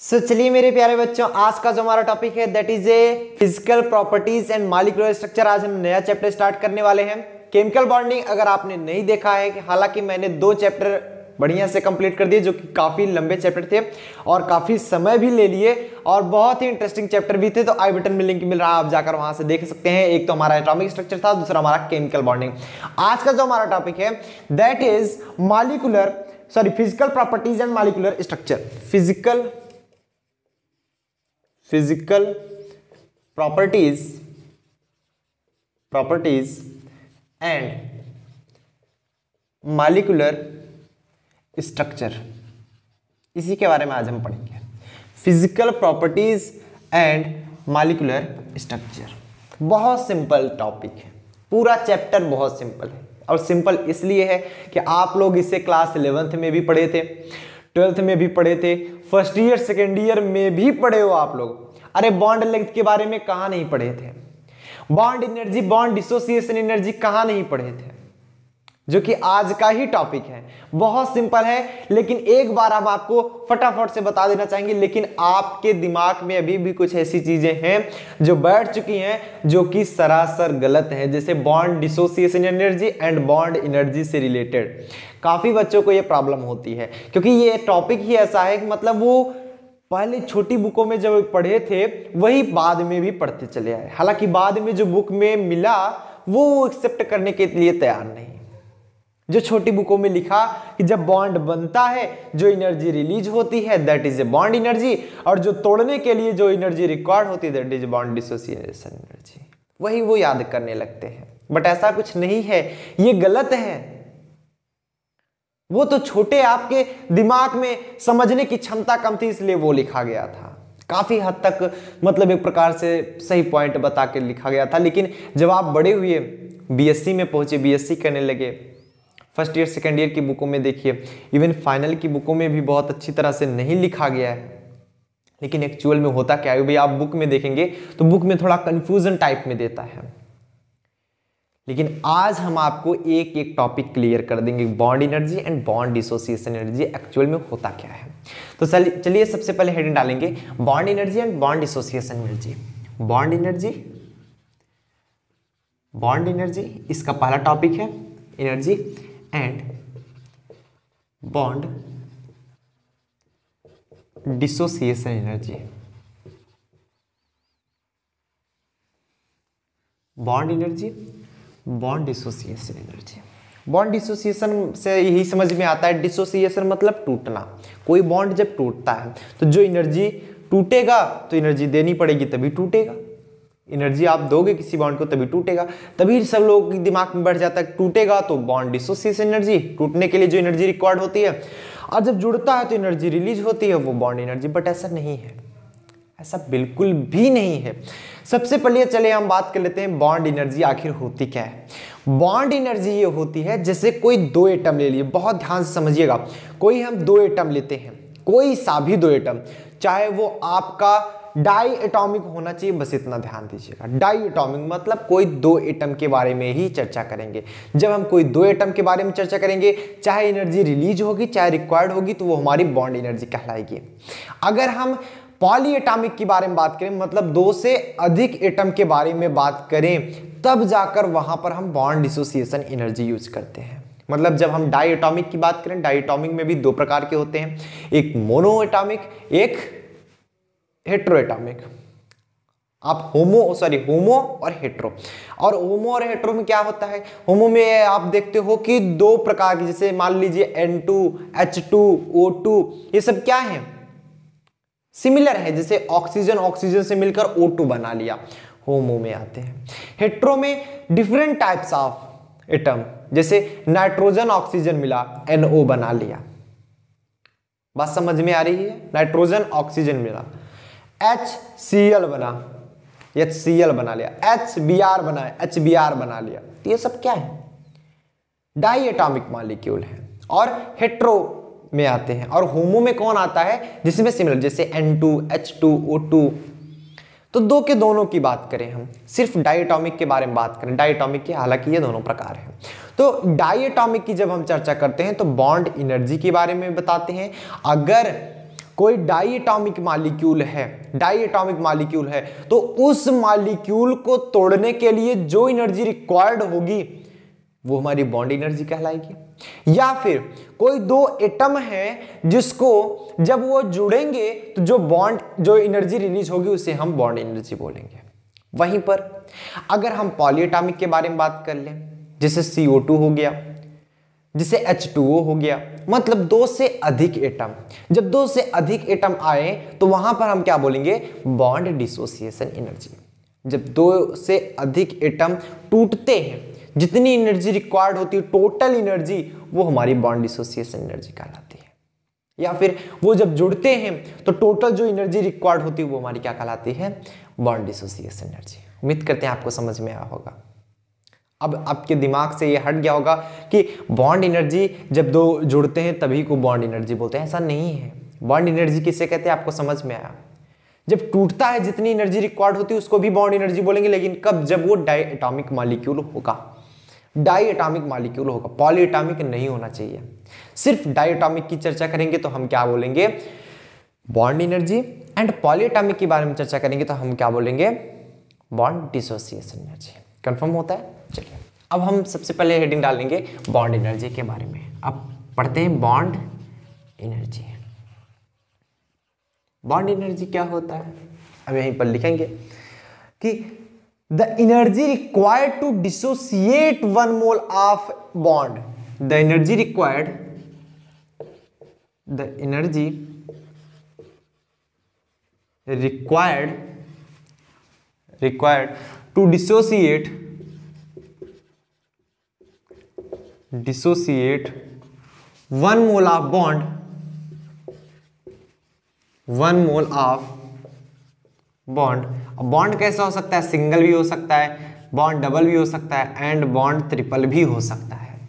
चलिए मेरे प्यारे बच्चों, आज का जो हमारा टॉपिक है that is a physical properties and molecular structure. आज हम नया चैप्टर स्टार्ट करने वाले हैं, केमिकल बॉन्डिंग। अगर आपने नहीं देखा है, हालांकि मैंने 2 चैप्टर बढ़िया से कंप्लीट कर दिए जो कि काफी लंबे चैप्टर थे और काफी समय भी ले लिए और बहुत ही इंटरेस्टिंग चैप्टर भी थे, तो आई बटन में लिंक मिल रहा है, आप जाकर वहां से देख सकते हैं। एक तो हमारा एटॉमिक स्ट्रक्चर था, दूसरा हमारा केमिकल बॉन्डिंग। आज का जो हमारा टॉपिक है that is physical properties and molecular structure. Physical properties and molecular structure, इसी के बारे में आज हम पढ़ेंगे। Physical properties and molecular structure बहुत सिंपल टॉपिक है, पूरा चैप्टर बहुत सिंपल है। और सिंपल इसलिए है कि आप लोग इसे क्लास 11th में भी पढ़े थे, 12th में भी पढ़े थे, फर्स्ट ईयर सेकेंड ईयर में भी पढ़े हो आप लोग। अरे बॉन्ड लेंथ के बारे में कहां नहीं पढ़े थे, bond energy, bond dissociation energy कहां नहीं पढ़े थे, जो कि आज का ही टॉपिक है। बहुत सिंपल है, लेकिन एक बार हम आपको फटाफट से बता देना चाहेंगे, लेकिन आपके दिमाग में अभी भी कुछ ऐसी चीजें हैं जो बैठ चुकी हैं जो कि सरासर गलत है, जैसे bond dissociation energy and bond energy से रिलेटेड काफी बच्चों को यह प्रॉब्लम होती है, क्योंकि ये टॉपिक ही ऐसा है कि मतलब वो पहले छोटी बुकों में जब पढ़े थे वही बाद में भी पढ़ते चले आए। हालांकि बाद में जो बुक में मिला वो एक्सेप्ट करने के लिए तैयार नहीं। जो छोटी बुकों में लिखा कि जब बॉन्ड बनता है जो एनर्जी रिलीज होती है that is a bond energy, और जो तोड़ने के लिए जो एनर्जी रिक्वायर्ड होती है that is bond dissociation energy, वही वो याद करने लगते हैं। बट ऐसा कुछ नहीं है, ये गलत है। वो तो छोटे आपके दिमाग में समझने की क्षमता कम थी, इसलिए वो लिखा गया था। काफी हद तक मतलब एक प्रकार से सही पॉइंट बता के लिखा गया था, लेकिन जब आप बड़े हुए बीएससी में पहुंचे, बीएससी करने लगे, फर्स्ट ईयर सेकेंड ईयर की बुकों में देखिए, इवन फाइनल की बुकों में भी बहुत अच्छी तरह से नहीं लिखा गया है। लेकिन एक्चुअल में होता क्या है भाई, आप बुक में देखेंगे तो बुक में थोड़ा कंफ्यूजन टाइप में देता है। लेकिन आज हम आपको एक एक टॉपिक क्लियर कर देंगे, bond energy and bond dissociation energy actual में होता क्या है। तो चलिए सबसे पहले हेडिंग डालेंगे bond energy and bond dissociation energy. Bond energy इसका पहला टॉपिक है, energy and bond dissociation energy. Bond energy, bond dissociation energy. Bond dissociation से यही समझ में आता है, डिसोसिएशन मतलब टूटना। कोई बॉन्ड जब टूटता है तो जो एनर्जी टूटेगा तो एनर्जी देनी पड़ेगी तभी टूटेगा। एनर्जी आप दोगे किसी बॉन्ड को तभी टूटेगा। तभी सब लोगों के दिमाग में बैठ जाता है टूटेगा तो बॉन्ड डिसोसिएशन एनर्जी, टूटने के लिए जो एनर्जी रिक्वायर्ड होती है, और जब जुड़ता है तो एनर्जी रिलीज होती है, वो बॉन्ड एनर्जी। बट ऐसा नहीं है, ऐसा बिल्कुल भी नहीं है। सबसे पहले चले हम बात कर लेते हैं बॉन्ड एनर्जी आखिर होती क्या है। बॉन्ड एनर्जी ये होती है जैसे कोई 2 एटम ले लिए, बहुत ध्यान से समझिएगा। कोई हम 2 एटम लेते हैं, कोई सा भी 2 एटम, चाहे वो आपका डाई एटॉमिक होना चाहिए, बस इतना ध्यान दीजिएगा। डाई एटॉमिक मतलब कोई 2 एटम के बारे में ही चर्चा करेंगे। जब हम कोई 2 एटम के बारे में चर्चा करेंगे, चाहे एनर्जी रिलीज होगी चाहे रिक्वायर्ड होगी, तो वो हमारी बॉन्ड एनर्जी कहलाएगी। अगर हम पॉली एटॉमिक के बारे में बात करें, मतलब 2 से अधिक एटम के बारे में बात करें, तब जाकर वहां पर हम बॉन्ड डिसोसिएशन एनर्जी यूज करते हैं। मतलब जब हम डाई एटॉमिक की बात करें, डाई एटॉमिक में भी 2 प्रकार के होते हैं, एक मोनो एटॉमिक, एक हेट्रो एटॉमिक। आप होमो और हेट्रो। और होमो और हेट्रो में क्या होता है, होमो में आप देखते हो कि 2 प्रकार की, जैसे मान लीजिए N2, H2, O2, ये सब क्या है, सिमिलर है। जैसे ऑक्सीजन से मिलकर O2 बना लिया, होमो में आते हैं। हेट्रो में डिफरेंट टाइप्स ऑफ एटम, जैसे नाइट्रोजन ऑक्सीजन मिला, NO बना लिया। बात समझ में आ रही है, नाइट्रोजन ऑक्सीजन मिला, HCl बना, HCl बना लिया, HBr बना, HBr बना लिया। ये सब क्या है, डाई एटॉमिक मॉलिक्यूल है और हेट्रो में आते हैं। और होमो में कौन आता है, जिसमें सिमिलर, जैसे N2, H2, O2। तो 2 के दोनों की बात करें, हम सिर्फ डाई एटॉमिक के बारे में बात करें, डाई एटॉमिक की, हालांकि ये दोनों प्रकार हैं। तो डाई एटॉमिक की जब हम चर्चा करते हैं तो बॉन्ड एनर्जी के बारे में बताते हैं। अगर कोई डाई एटॉमिक मॉलिक्यूल है तो उस मॉलिक्यूल को तोड़ने के लिए जो एनर्जी रिक्वायर्ड होगी वो हमारी बॉन्ड एनर्जी कहलाएगी। या फिर कोई दो एटम है जिसको जब वो जुड़ेंगे तो जो एनर्जी रिलीज होगी उसे हम बॉन्ड एनर्जी बोलेंगे। वहीं पर अगर हम पॉलीएटॉमिक के बारे में बात कर लें, जैसे CO2 हो गया, जिसे H2O हो गया, मतलब दो से अधिक एटम, जब दो से अधिक एटम आए तो वहां पर हम क्या बोलेंगे, बॉन्ड डिसोसिएशन एनर्जी। जब दो से अधिक एटम टूटते हैं, जितनी एनर्जी रिक्वायर्ड होती है टोटल एनर्जी, वो हमारी बॉन्ड डिसोसिएशन एनर्जी कहलाती है। या फिर वो जब जुड़ते हैं तो टोटल जो एनर्जी रिक्वायर्ड होती है वो हमारी क्या कहलाती है, बॉन्ड डिसोसिएशन एनर्जी। उम्मीद करते हैं आपको समझ में आया होगा। अब आपके दिमाग से ये हट गया होगा कि बॉन्ड एनर्जी जब दो जुड़ते हैं तभी को बॉन्ड एनर्जी बोलते हैं, ऐसा नहीं है। बॉन्ड एनर्जी किसे कहते हैं आपको समझ में आया। जब टूटता है जितनी एनर्जी रिक्वायर्ड होती है उसको भी बॉन्ड एनर्जी बोलेंगे, लेकिन कब, जब वो डाई एटॉमिक मॉलिक्यूल होगा, डाई एटॉमिक मॉलिक्यूल होगा, पॉलीएटॉमिक नहीं होना चाहिए। सिर्फ डाई एटॉमिक की चर्चा करेंगे तो हम क्या बोलेंगे, बॉन्ड एनर्जी, एंड पॉलीएटॉमिक के बारे में चर्चा करेंगे तो हम क्या बोलेंगे, बॉन्ड डिसोसिएशन एनर्जी। कंफर्म होता है। चलिए अब हम सबसे पहले हेडिंग डालेंगे बॉन्ड एनर्जी के बारे में। अब पढ़ते हैं बॉन्ड एनर्जी। बॉन्ड एनर्जी क्या होता है, अब यहीं पर लिखेंगे कि the energy required to dissociate one mole of bond, the energy required to dissociate one mole of bond, अब बॉन्ड कैसा हो सकता है, सिंगल भी हो सकता है, बॉन्ड डबल भी हो सकता है, एंड बॉन्ड ट्रिपल भी हो सकता है।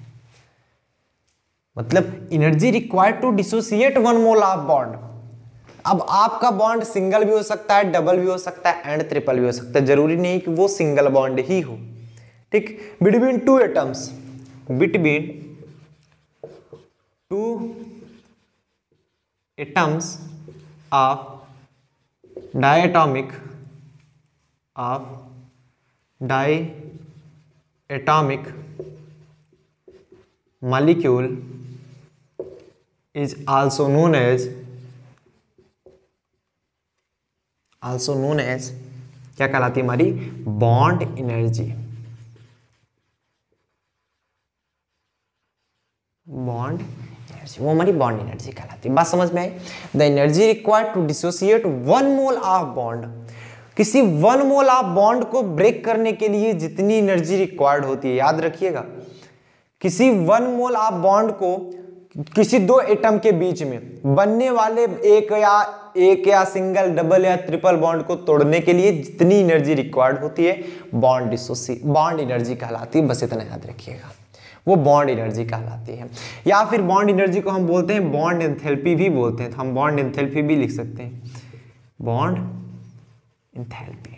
मतलब energy required to dissociate one mole of bond. अब आपका बॉन्ड सिंगल भी हो सकता है, डबल भी हो सकता है, एंड ट्रिपल भी हो सकता है। जरूरी नहीं कि वो सिंगल बॉन्ड ही हो। ठीक, between two atoms of diatomic molecule is also known as क्या कहलाती है हमारी, बॉन्ड एनर्जी। बॉन्ड एनर्जी वो हमारी बॉन्ड एनर्जी कहलाती है। बात समझ में आई। The energy required to dissociate one mole of bond, किसी वन मोल ऑफ बॉन्ड को ब्रेक करने के लिए जितनी एनर्जी रिक्वायर्ड होती है, याद रखिएगा, किसी वन मोल ऑफ बॉन्ड को किसी दो एटम के बीच में बनने वाले एक या सिंगल, डबल या ट्रिपल बॉन्ड को तोड़ने के लिए जितनी एनर्जी रिक्वायर्ड होती है बॉन्ड एनर्जी कहलाती है। बस इतना याद रखिएगा, वो बॉन्ड एनर्जी कहलाती है। या फिर बॉन्ड एनर्जी को हम बोलते हैं बॉन्ड एंथैल्पी भी बोलते हैं, तो हम बॉन्ड एंथैल्पी भी लिख सकते हैं, बॉन्ड एंथैल्पी,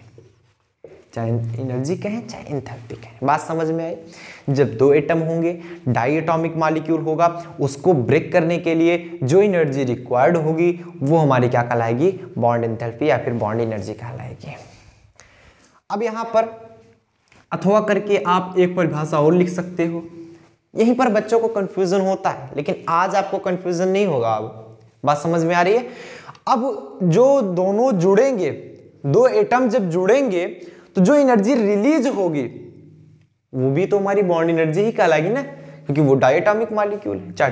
चाहे एनर्जी कहें चाहे एंथैल्पी कहें। बात समझ में आई। जब दो एटम होंगे, डाई एटॉमिक मॉलिक्यूल होगा, उसको ब्रेक करने के लिए जो एनर्जी रिक्वायर्ड होगी वो हमारी क्या कहलाएगी, बॉन्ड एंथैल्पी या फिर बॉन्ड एनर्जी कहलाएगी। अब यहाँ पर अथवा करके आप एक परिभाषा और लिख सकते हो। यहीं पर बच्चों को कंफ्यूजन होता है, लेकिन आज आपको कंफ्यूजन नहीं होगा। अब बात समझ में आ रही है। अब जो दोनों जुड़ेंगे, दो एटम जब जुड़ेंगे तो जो एनर्जी रिलीज होगी वो भी तो हमारी बॉन्ड एनर्जी ही कहलाएगी ना, क्योंकि वो डायटोमिक मॉलिक्यूल है। चाहे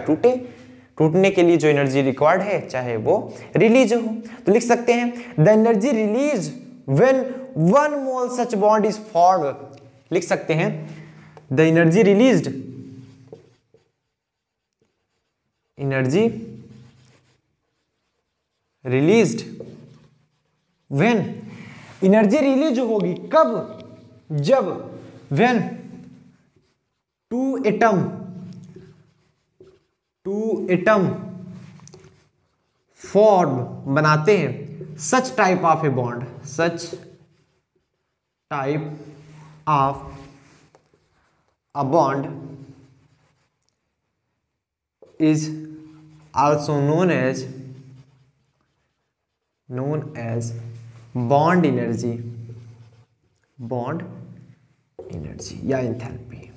टूटने के लिए जो एनर्जी रिक्वायर्ड है चाहे वो रिलीज हो, तो लिख सकते हैं the energy release when one mole such bond is formed. लिख सकते हैं the energy release when, energy release होगी कब, जब व्हेन टू एटम फॉर्म बनाते हैं such type of a bond, such type of a bond is also known as known as bond energy, bond energy या enthalpy.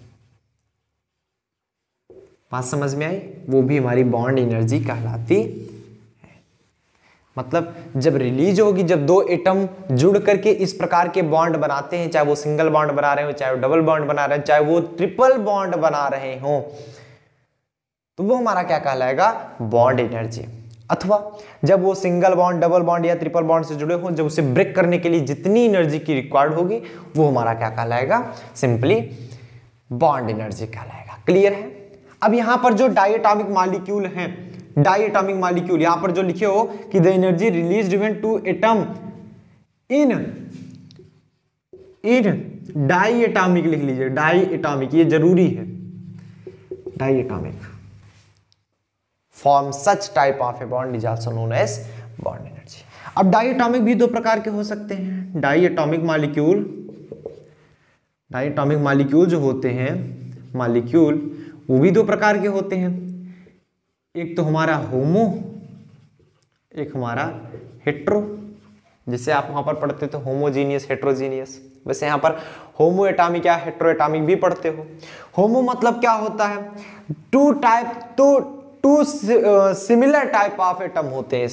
बात समझ में आई? वो भी हमारी बॉन्ड एनर्जी कहलाती है। मतलब जब रिलीज होगी, जब दो एटम जुड़ करके इस प्रकार के बॉन्ड बनाते हैं, चाहे वो सिंगल बॉन्ड बना रहे हो, चाहे वो डबल बॉन्ड बना रहे हो, चाहे वो ट्रिपल बॉन्ड बना रहे हो, तो वो हमारा क्या कहलाएगा? Bond energy. अथवा जब वो सिंगल बॉन्ड, डबल बॉन्ड या ट्रिपल बॉन्ड से जुड़े हो, जब उसे ब्रेक करने के लिए जितनी एनर्जी की रिक्वायर्ड होगी, वो हमारा क्या कहलाएगा? सिंपली बॉन्ड एनर्जी कहलाएगा। क्लियर है? अब यहां पर जो डायटोमिक मॉलिक्यूल हैं, डायटोमिक मॉलिक्यूल यहां पर जो लिखे हो कि the energy released when two atom in diatomic, लिख लीजिए डायटोमिक, ये जरूरी है। Diatomic form such type of a bond is also known as bond energy. अब डायटोमिक भी दो प्रकार के हो सकते हैं। डायटोमिक मॉलिक्यूल जो होते हैं, मॉलिक्यूल वो भी दो प्रकार के होते हैं। एक तो हमारा होमो, एक हमारा हेट्रो। जिसे आप वहां पर पढ़ते थे होमोजीनियस, हेट्रोजीनियस, वैसे यहां पर होमो एटॉमिक या हेट्रो एटॉमिक भी पढ़ते हो। होमो मतलब क्या होता है? Two similar type of atom होते हैं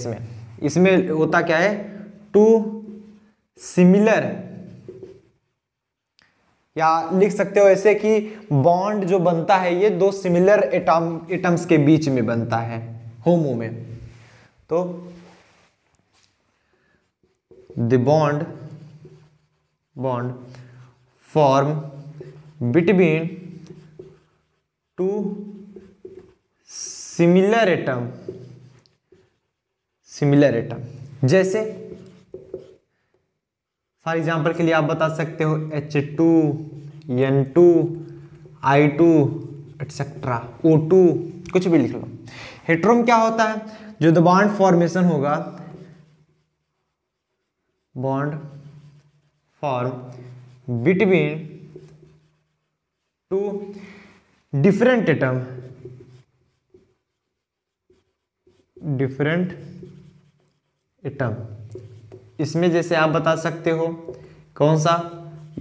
इसमें होता क्या है? टू सिमिलर, या लिख सकते हो ऐसे कि बॉन्ड जो बनता है ये दो सिमिलर एटम्स के बीच में बनता है होमो में। तो the bond form between two similar atom, जैसे फॉर एग्जाम्पल के लिए आप बता सकते हो H2, N2, I2 etcetera, O2, कुछ भी लिख लो। हेट्रो में क्या होता है? जो द बॉन्ड फॉर्मेशन होगा, bond form between two different atom, इसमें जैसे आप बता सकते हो कौन सा?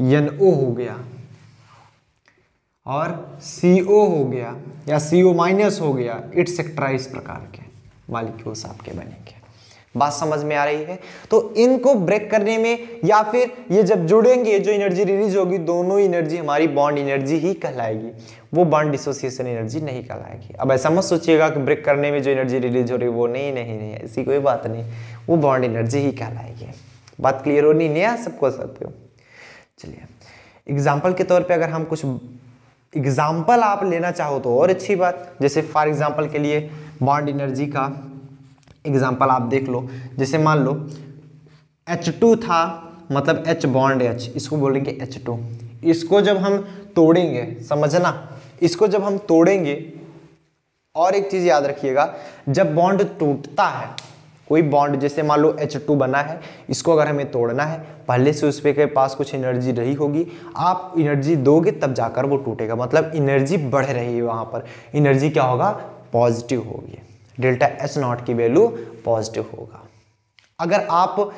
NO हो गया और CO हो गया या CO माइनस हो गया, एटसेट्रा। इस प्रकार के मॉलिक्यूल्स आपके बनेंगे। बात समझ में आ रही है? तो इनको ब्रेक करने में या फिर ये जब जुड़ेंगे, जो एनर्जी रिलीज होगी, दोनों एनर्जी हमारी बॉन्ड एनर्जी ही कहलाएगी, वो बॉन्ड डिसोसिएशन एनर्जी नहीं कहलाएगी। अब ऐसा मत सोचिएगा कि ब्रेक करने में जो एनर्जी रिलीज हो रही है वो नहीं, ऐसी कोई बात नहीं, वो बॉन्ड एनर्जी ही कहलाएगी। बात क्लियर होनी नया सबको सकते हो। चलिए एग्जाम्पल के तौर पे अगर हम कुछ एग्जाम्पल आप लेना चाहो तो और अच्छी बात। जैसे फॉर एग्जाम्पल के लिए बॉन्ड एनर्जी का एग्जाम्पल आप देख लो। जैसे मान लो H2 था, मतलब H बॉन्ड H, इसको बोलेंगे H2। इसको जब हम तोड़ेंगे, समझना, इसको जब हम तोड़ेंगे, और एक चीज याद रखिएगा, जब बॉन्ड टूटता है, कोई बॉन्ड जैसे मान लो H2 बना है, इसको अगर हमें तोड़ना है, पहले से उस पे के पास कुछ एनर्जी रही होगी, आप एनर्जी दोगे तब जाकर वो टूटेगा, मतलब एनर्जी बढ़ रही है, वहां पर एनर्जी क्या होगा? पॉजिटिव होगी, डेल्टा H0 की वैल्यू पॉजिटिव होगा। अगर आप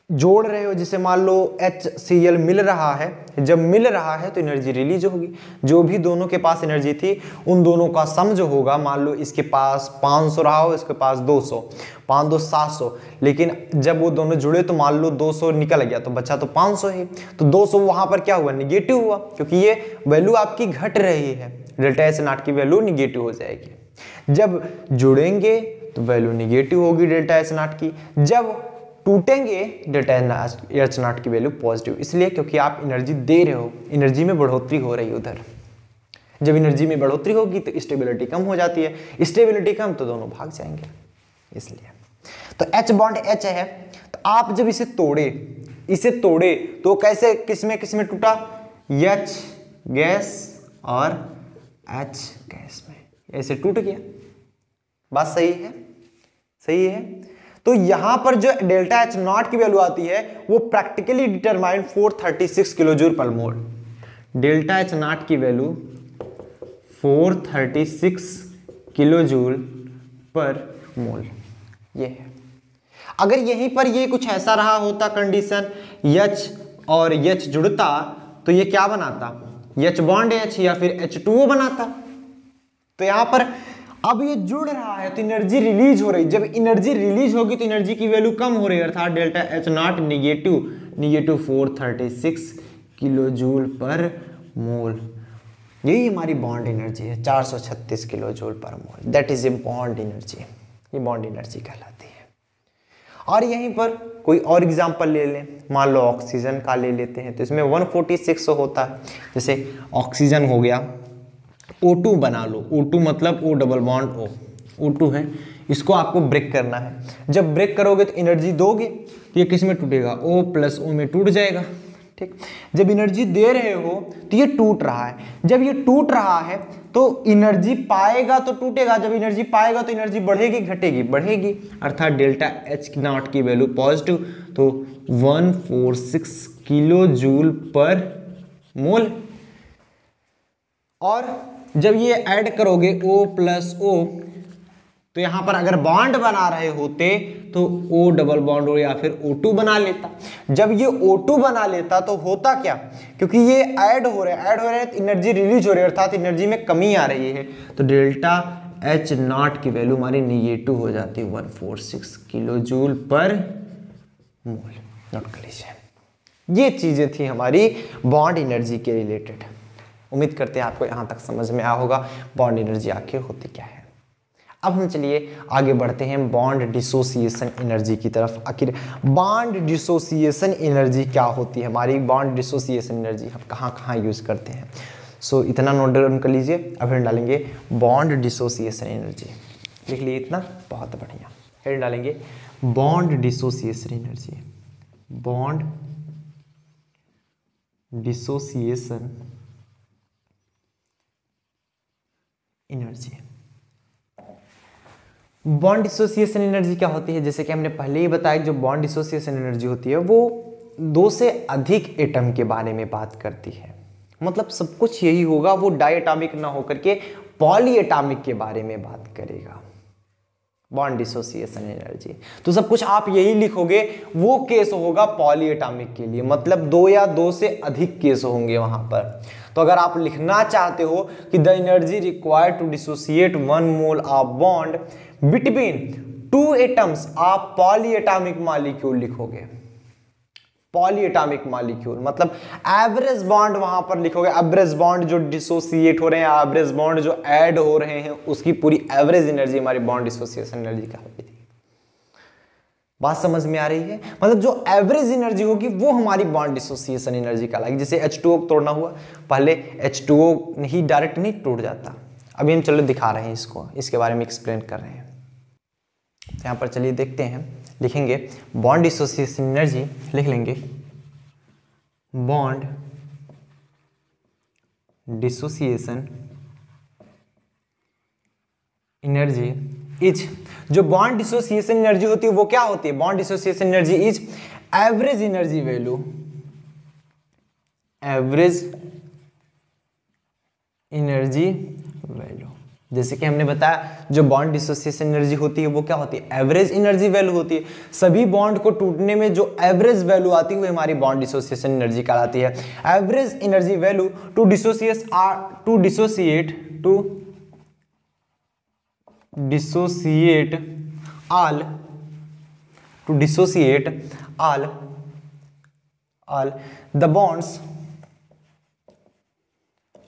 जोड़ रहे हो, जैसे मान लो HCl मिल रहा है, जब मिल रहा है तो एनर्जी रिलीज होगी। जो भी दोनों के पास एनर्जी थी उन दोनों का सम जो होगा, मान लो इसके पास 500 रहा हो, इसके पास 200, 5 2 700, लेकिन जब वो दोनों जुड़े तो मान लो 200 निकल गया तो बचा तो 500 ही, तो 200 वहां पर क्या हुआ? निगेटिव हुआ, क्योंकि ये वैल्यू आपकी घट रही है, डेल्टा H0 की वैल्यू निगेटिव हो जाएगी। जब जुड़ेंगे तो वैल्यू निगेटिव होगी डेल्टा H0 की, जब टूटेंगे डेल्टा H0 की वैल्यू पॉजिटिव, इसलिए क्योंकि आप एनर्जी दे रहे हो, एनर्जी में बढ़ोतरी हो रही है उधर। जब एनर्जी में बढ़ोतरी होगी तो स्टेबिलिटी कम हो जाती है, स्टेबिलिटी कम तो दोनों भाग जाएंगे, इसलिए। तो H बॉन्ड H है, तो आप जब इसे तोड़े तो कैसे, किसमें टूटा? H गैस और H गैस में, ऐसे टूट गया। बात सही है? सही है। तो यहां पर जो डेल्टा H0 की वैल्यू आती है वो प्रैक्टिकली डिटरमाइंड 436 किलोजूल पर मोल। डेल्टा H0 की वैल्यू 436 किलोजूल पर मोल, ये है। अगर यहीं पर ये कुछ ऐसा रहा होता कंडीशन, H और H जुड़ता तो ये क्या बनाता, H बॉन्ड H या फिर H2O बनाता। तो यहाँ पर अब ये जुड़ रहा है तो एनर्जी रिलीज हो रही, जब एनर्जी रिलीज होगी तो एनर्जी की वैल्यू कम हो रही है, अर्थात delta H not negative 436 kilo joule per mole. यही हमारी बॉन्ड एनर्जी है, 436 kilo joule per mole, that is a bond energy, ये बॉन्ड एनर्जी कहलाती है। और यहीं पर कोई और एग्जांपल ले लें, मान लो ऑक्सीजन का ले लेते हैं, तो इसमें 146 होता है। जैसे ऑक्सीजन हो गया, O2 बना लो, O2 मतलब O double bond O, O2 है, इसको आपको ब्रेक करना है। जब ब्रेक करोगे तो एनर्जी दोगे तो ये किस में टूटेगा, O प्लस O में टूट जाएगा, ठीक। जब एनर्जी दे रहे हो तो ये टूट रहा है, जब ये टूट रहा है तो एनर्जी पाएगा तो टूटेगा, जब एनर्जी पाएगा तो एनर्जी बढ़ेगी घटेगी, बढ़ेगी, अर्थात डेल्टा H नॉट की वैल्यू पॉजिटिव, तो 146 किलो जूल पर मोल। और जब ये ऐड करोगे O प्लस O, तो यहां पर अगर बॉन्ड बना रहे होते तो O डबल बॉन्ड O या फिर O2 बना लेता। जब ये O2 बना लेता तो होता क्या, क्योंकि ये ऐड हो रहे हैं तो एनर्जी रिलीज हो रही है, अर्थात एनर्जी में कमी आ रही है, तो डेल्टा H नॉट की वैल्यू हमारी निगेटिव हो जाती है 146 किलो जूल पर मोल। नोट कर लीजिए, ये चीजें थी हमारी बॉन्ड एनर्जी के रिलेटेड। उम्मीद करते हैं आपको यहाँ तक समझ में आया होगा बॉन्ड एनर्जी आखिर होती क्या है। अब हम चलिए आगे बढ़ते हैं बॉन्ड डिसोसिएशन एनर्जी की तरफ। आखिर बॉन्ड डिसोसिएशन एनर्जी क्या होती है, हमारी बॉन्ड डिसोसिएशन एनर्जी हम कहाँ कहाँ यूज करते हैं। सो इतना नोट डाउन कर लीजिए। अब हम डालेंगे बॉन्ड डिसोसिएशन एनर्जी, लिख लिए इतना, बहुत बढ़िया। फिर डालेंगे bond dissociation energy, bond dissociation energy. Bond dissociation energy क्या होती है, जैसे कि हमने पहले ही बताया, जो बॉन्ड डिसोसिएशन एनर्जी होती है वो दो से अधिक एटम के बारे में बात करती है। मतलब सब कुछ यही होगा, वो डायटॉमिक ना होकर के पॉलीएटॉमिक के बारे में बात करेगा बॉन्ड डिसोसिएशन एनर्जी। तो सब कुछ आप यही लिखोगे, वो केस होगा पॉलीएटॉमिक के लिए, मतलब दो या दो से अधिक केस होंगे वहां पर। तो अगर आप लिखना चाहते हो कि the energy required to dissociate 1 mole of bond between 2 atoms of polyatomic molecule लिखोगे। पॉलीएटॉमिक मॉलिक्यूल मतलब एवरेज बॉन्ड वहां पर लिखोगे, एवरेज बॉन्ड जो डिसोसिएट हो रहे हैं, एवरेज बॉन्ड जो ऐड हो रहे हैं, उसकी पूरी एवरेज एनर्जी हमारी बॉन्ड डिसोसिएशन एनर्जी का होगी। बात समझ में आ रही है, मतलब जो एवरेज एनर्जी होगी वो हमारी बॉन्ड डिसोसिएशन एनर्जी का लाएगी। जैसे H2O तोड़ना हुआ, पहले H2O ही डायरेक्ट नहीं टूट जाता, अभी हम चलो दिखा रहे हैं इसको, इसके बारे में एक्सप्लेन कर रहे हैं। यहाँ पर चलिए देखते हैं, लिखेंगे बॉन्ड डिसोसिएशन एनर्जी, लिख लेंगे बॉन्ड डिसोसिएशन एनर्जी इज, जो बॉन्ड डिसोसिएशन एनर्जी होती है वो क्या होती है, bond dissociation energy is average energy value, average energy value. जैसे कि हमने बताया जो बॉन्ड डिसोसिएशन एनर्जी होती है वो क्या होती है, एवरेज एनर्जी वैल्यू होती है। सभी बॉन्ड को टूटने में जो एवरेज वैल्यू आती है वो हमारी बॉन्ड डिसोसिएशन एनर्जी कहलाती है। Average energy value to dissociate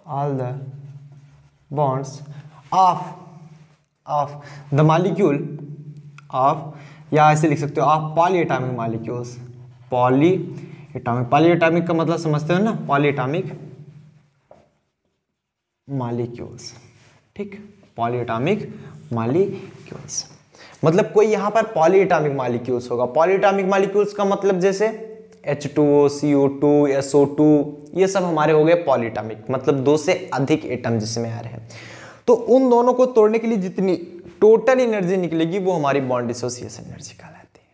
all the bonds, of the molecule of, या ऐसे लिख सकते हो आप, पॉलीएटॉमिक मॉलिक्यूल्स। पॉलीएटॉमिक का मतलब समझते हो ना, पॉलीएटॉमिक मॉलिक्यूल्स, ठीक, पॉलीएटॉमिक मॉलिक्यूल्स मतलब कोई यहाँ पर पॉलीएटॉमिक मॉलिक्यूल्स होगा। पॉलीएटॉमिक मॉलिक्यूल्स का मतलब जैसे H2O, CO2, SO2, ये सब हमारे हो गए पॉलीएटॉमिक, मतलब दो से अधिक एटम जिसमें आ रहे हैं। तो उन दोनों को तोड़ने के लिए जितनी टोटल एनर्जी निकलेगी वो हमारी बॉन्ड डिसोसिएशन एनर्जी कहलाती है।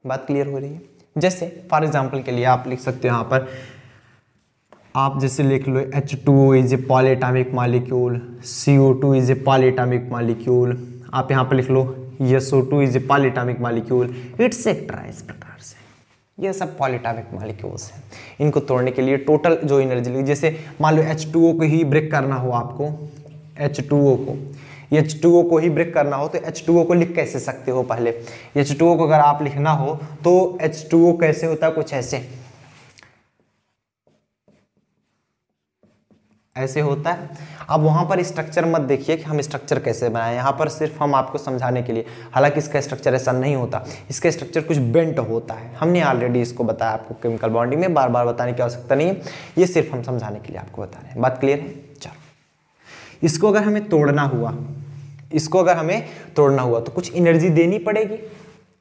बात क्लियर हो रही है। जैसे फॉर एग्जांपल के लिए आप लिख सकते हो यहाँ पर, आप जैसे लिख लो H2O is a polyatomic molecule, CO2 is a polyatomic molecule. आप यहाँ पर लिख लो SO2 is a polyatomic molecule, etcetera. इस प्रकार से ये सब पॉलीएटॉमिक मॉलिक्यूल्स हैं। इनको तोड़ने के लिए टोटल जो एनर्जी लगी, जैसे मान लो H2O को ही ब्रेक करना हो आपको, H2O को ही ब्रेक करना हो तो H2O को लिख कैसे सकते हो? पहले H2O को अगर आप लिखना हो तो H2O कैसे होता है? कुछ ऐसे होता है। अब वहां पर स्ट्रक्चर मत देखिए कि हम स्ट्रक्चर कैसे बनाए, यहाँ पर सिर्फ हम आपको समझाने के लिए, हालांकि इसका स्ट्रक्चर ऐसा नहीं होता, इसका स्ट्रक्चर कुछ बेंट होता है। हमने ऑलरेडी इसको बताया आपको केमिकल बॉन्डिंग में, बार बार बताने की आवश्यकता नहीं है, ये सिर्फ हम समझाने के लिए आपको बता रहे हैं। बात क्लियर है? चलो, इसको अगर हमें तोड़ना हुआ तो कुछ एनर्जी देनी पड़ेगी,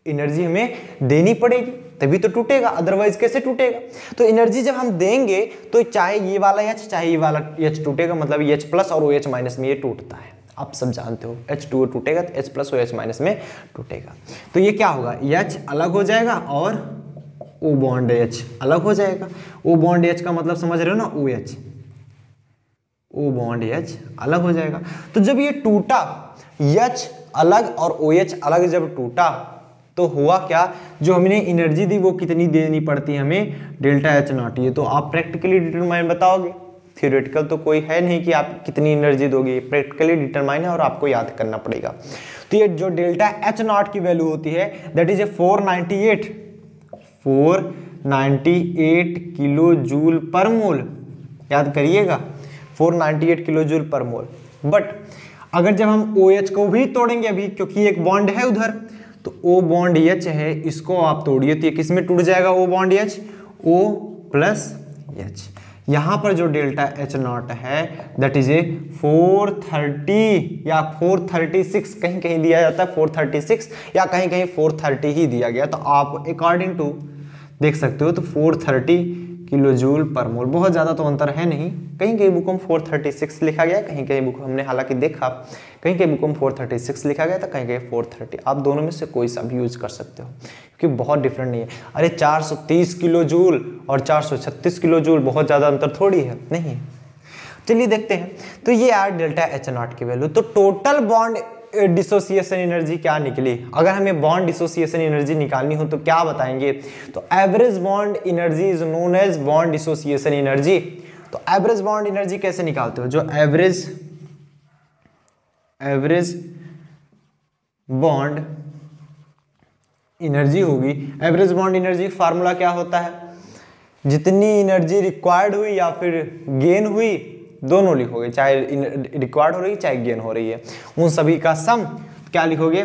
एनर्जी हमें देनी पड़ेगी तभी तो टूटेगा, अदरवाइज कैसे टूटेगा? तो एनर्जी जब हम देंगे तो चाहे ये वाला H चाहे ये वाला H टूटेगा, मतलब H प्लस और OH माइनस में ये टूटता है, आप सब जानते हो। H2O टूटेगा तो H प्लस OH माइनस में टूटेगा, तो ये क्या होगा? H अलग हो जाएगा और O बॉन्ड H अलग हो जाएगा। O बॉन्ड H का मतलब समझ रहे हो ना, OH, O बॉन्ड H अलग हो जाएगा। तो जब ये टूटा, H अलग और OH अलग जब टूटा तो हुआ क्या? जो हमने एनर्जी दी वो कितनी देनी पड़ती है हमें? Delta H0। ये तो आप प्रैक्टिकली डिटरमाइन बताओगे, थियोरेटिकल तो कोई है नहीं कि आप कितनी एनर्जी दोगे, प्रैक्टिकली डिटरमाइन है और आपको याद करना पड़ेगा। तो ये जो डेल्टा H0 की वैल्यू होती है that is a 498 kilo joule per mole, याद करिएगा 498 kilo joule per mole. But अगर जब हम OH को भी तोड़ेंगे अभी, क्योंकि एक बॉन्ड है उधर, तो O बॉन्ड H है, इसको आप तोड़िए तो ये किस में टूट जाएगा? O bond H, O plus H। यहाँ पर जो डेल्टा H0 है दैट इज ए 430 या 436, कहीं कहीं दिया जाता है 436 या कहीं कहीं 430 ही दिया गया, तो आप अकॉर्डिंग टू देख सकते हो। तो 430 किलो जूल पर मोल, बहुत ज़्यादा तो अंतर है नहीं, कहीं कहीं बुक में 436 लिखा गया, कहीं कहीं बुक हमने हालांकि देखा, कहीं कहीं बुक में 436 लिखा गया था, कहीं कहीं 430। आप दोनों में से कोई सा भी यूज कर सकते हो क्योंकि बहुत डिफरेंट नहीं है। अरे 430 किलो जूल और 436 किलो जूल, बहुत ज़्यादा अंतर थोड़ी है, नहीं। चलिए देखते हैं। तो ये यार डेल्टा H0 की वैल्यू। तो टोटल बॉन्ड डिसोसिएशन एनर्जी क्या निकली? अगर हमें बॉन्ड डिसोसिएशन एनर्जी निकालनी हो तो क्या बताएंगे? तो average bond energy is known as bond dissociation energy. तो एवरेज बॉन्ड एनर्जी कैसे निकालते हो? जो एवरेज बॉन्ड एनर्जी होगी, एवरेज बॉन्ड एनर्जी फार्मूला क्या होता है? जितनी एनर्जी रिक्वायर्ड हुई या फिर गेन हुई, दोनों लिखोगे, चाहे रिक्वायर्ड हो रही है चाहे गेन हो रही है, उन सभी का सम क्या लिखोगे?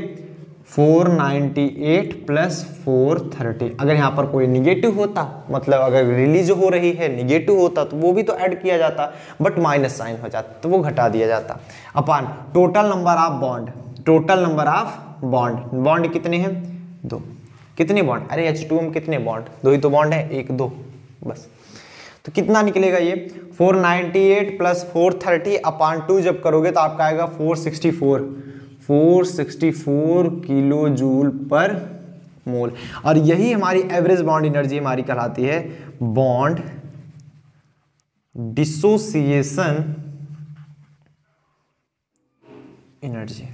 498 प्लस 430। अगर यहाँ पर कोई निगेटिव होता, मतलब अगर रिलीज हो रही है निगेटिव होता तो वो भी तो ऐड किया जाता, बट माइनस साइन हो जाता तो वो घटा दिया जाता, अपान total number of bond. Total number of bond, bond कितने हैं? 2। कितने बॉन्ड? अरे H2O में कितने बॉन्ड? 2 ही तो बॉन्ड है, 1 2 बस। तो कितना निकलेगा ये? 498 प्लस 430 अपान 2 जब करोगे तो आपका आएगा 464 किलो जूल पर मोल। और यही हमारी एवरेज बॉन्ड एनर्जी हमारी कहलाती है बॉन्ड डिसोसिएशन एनर्जी।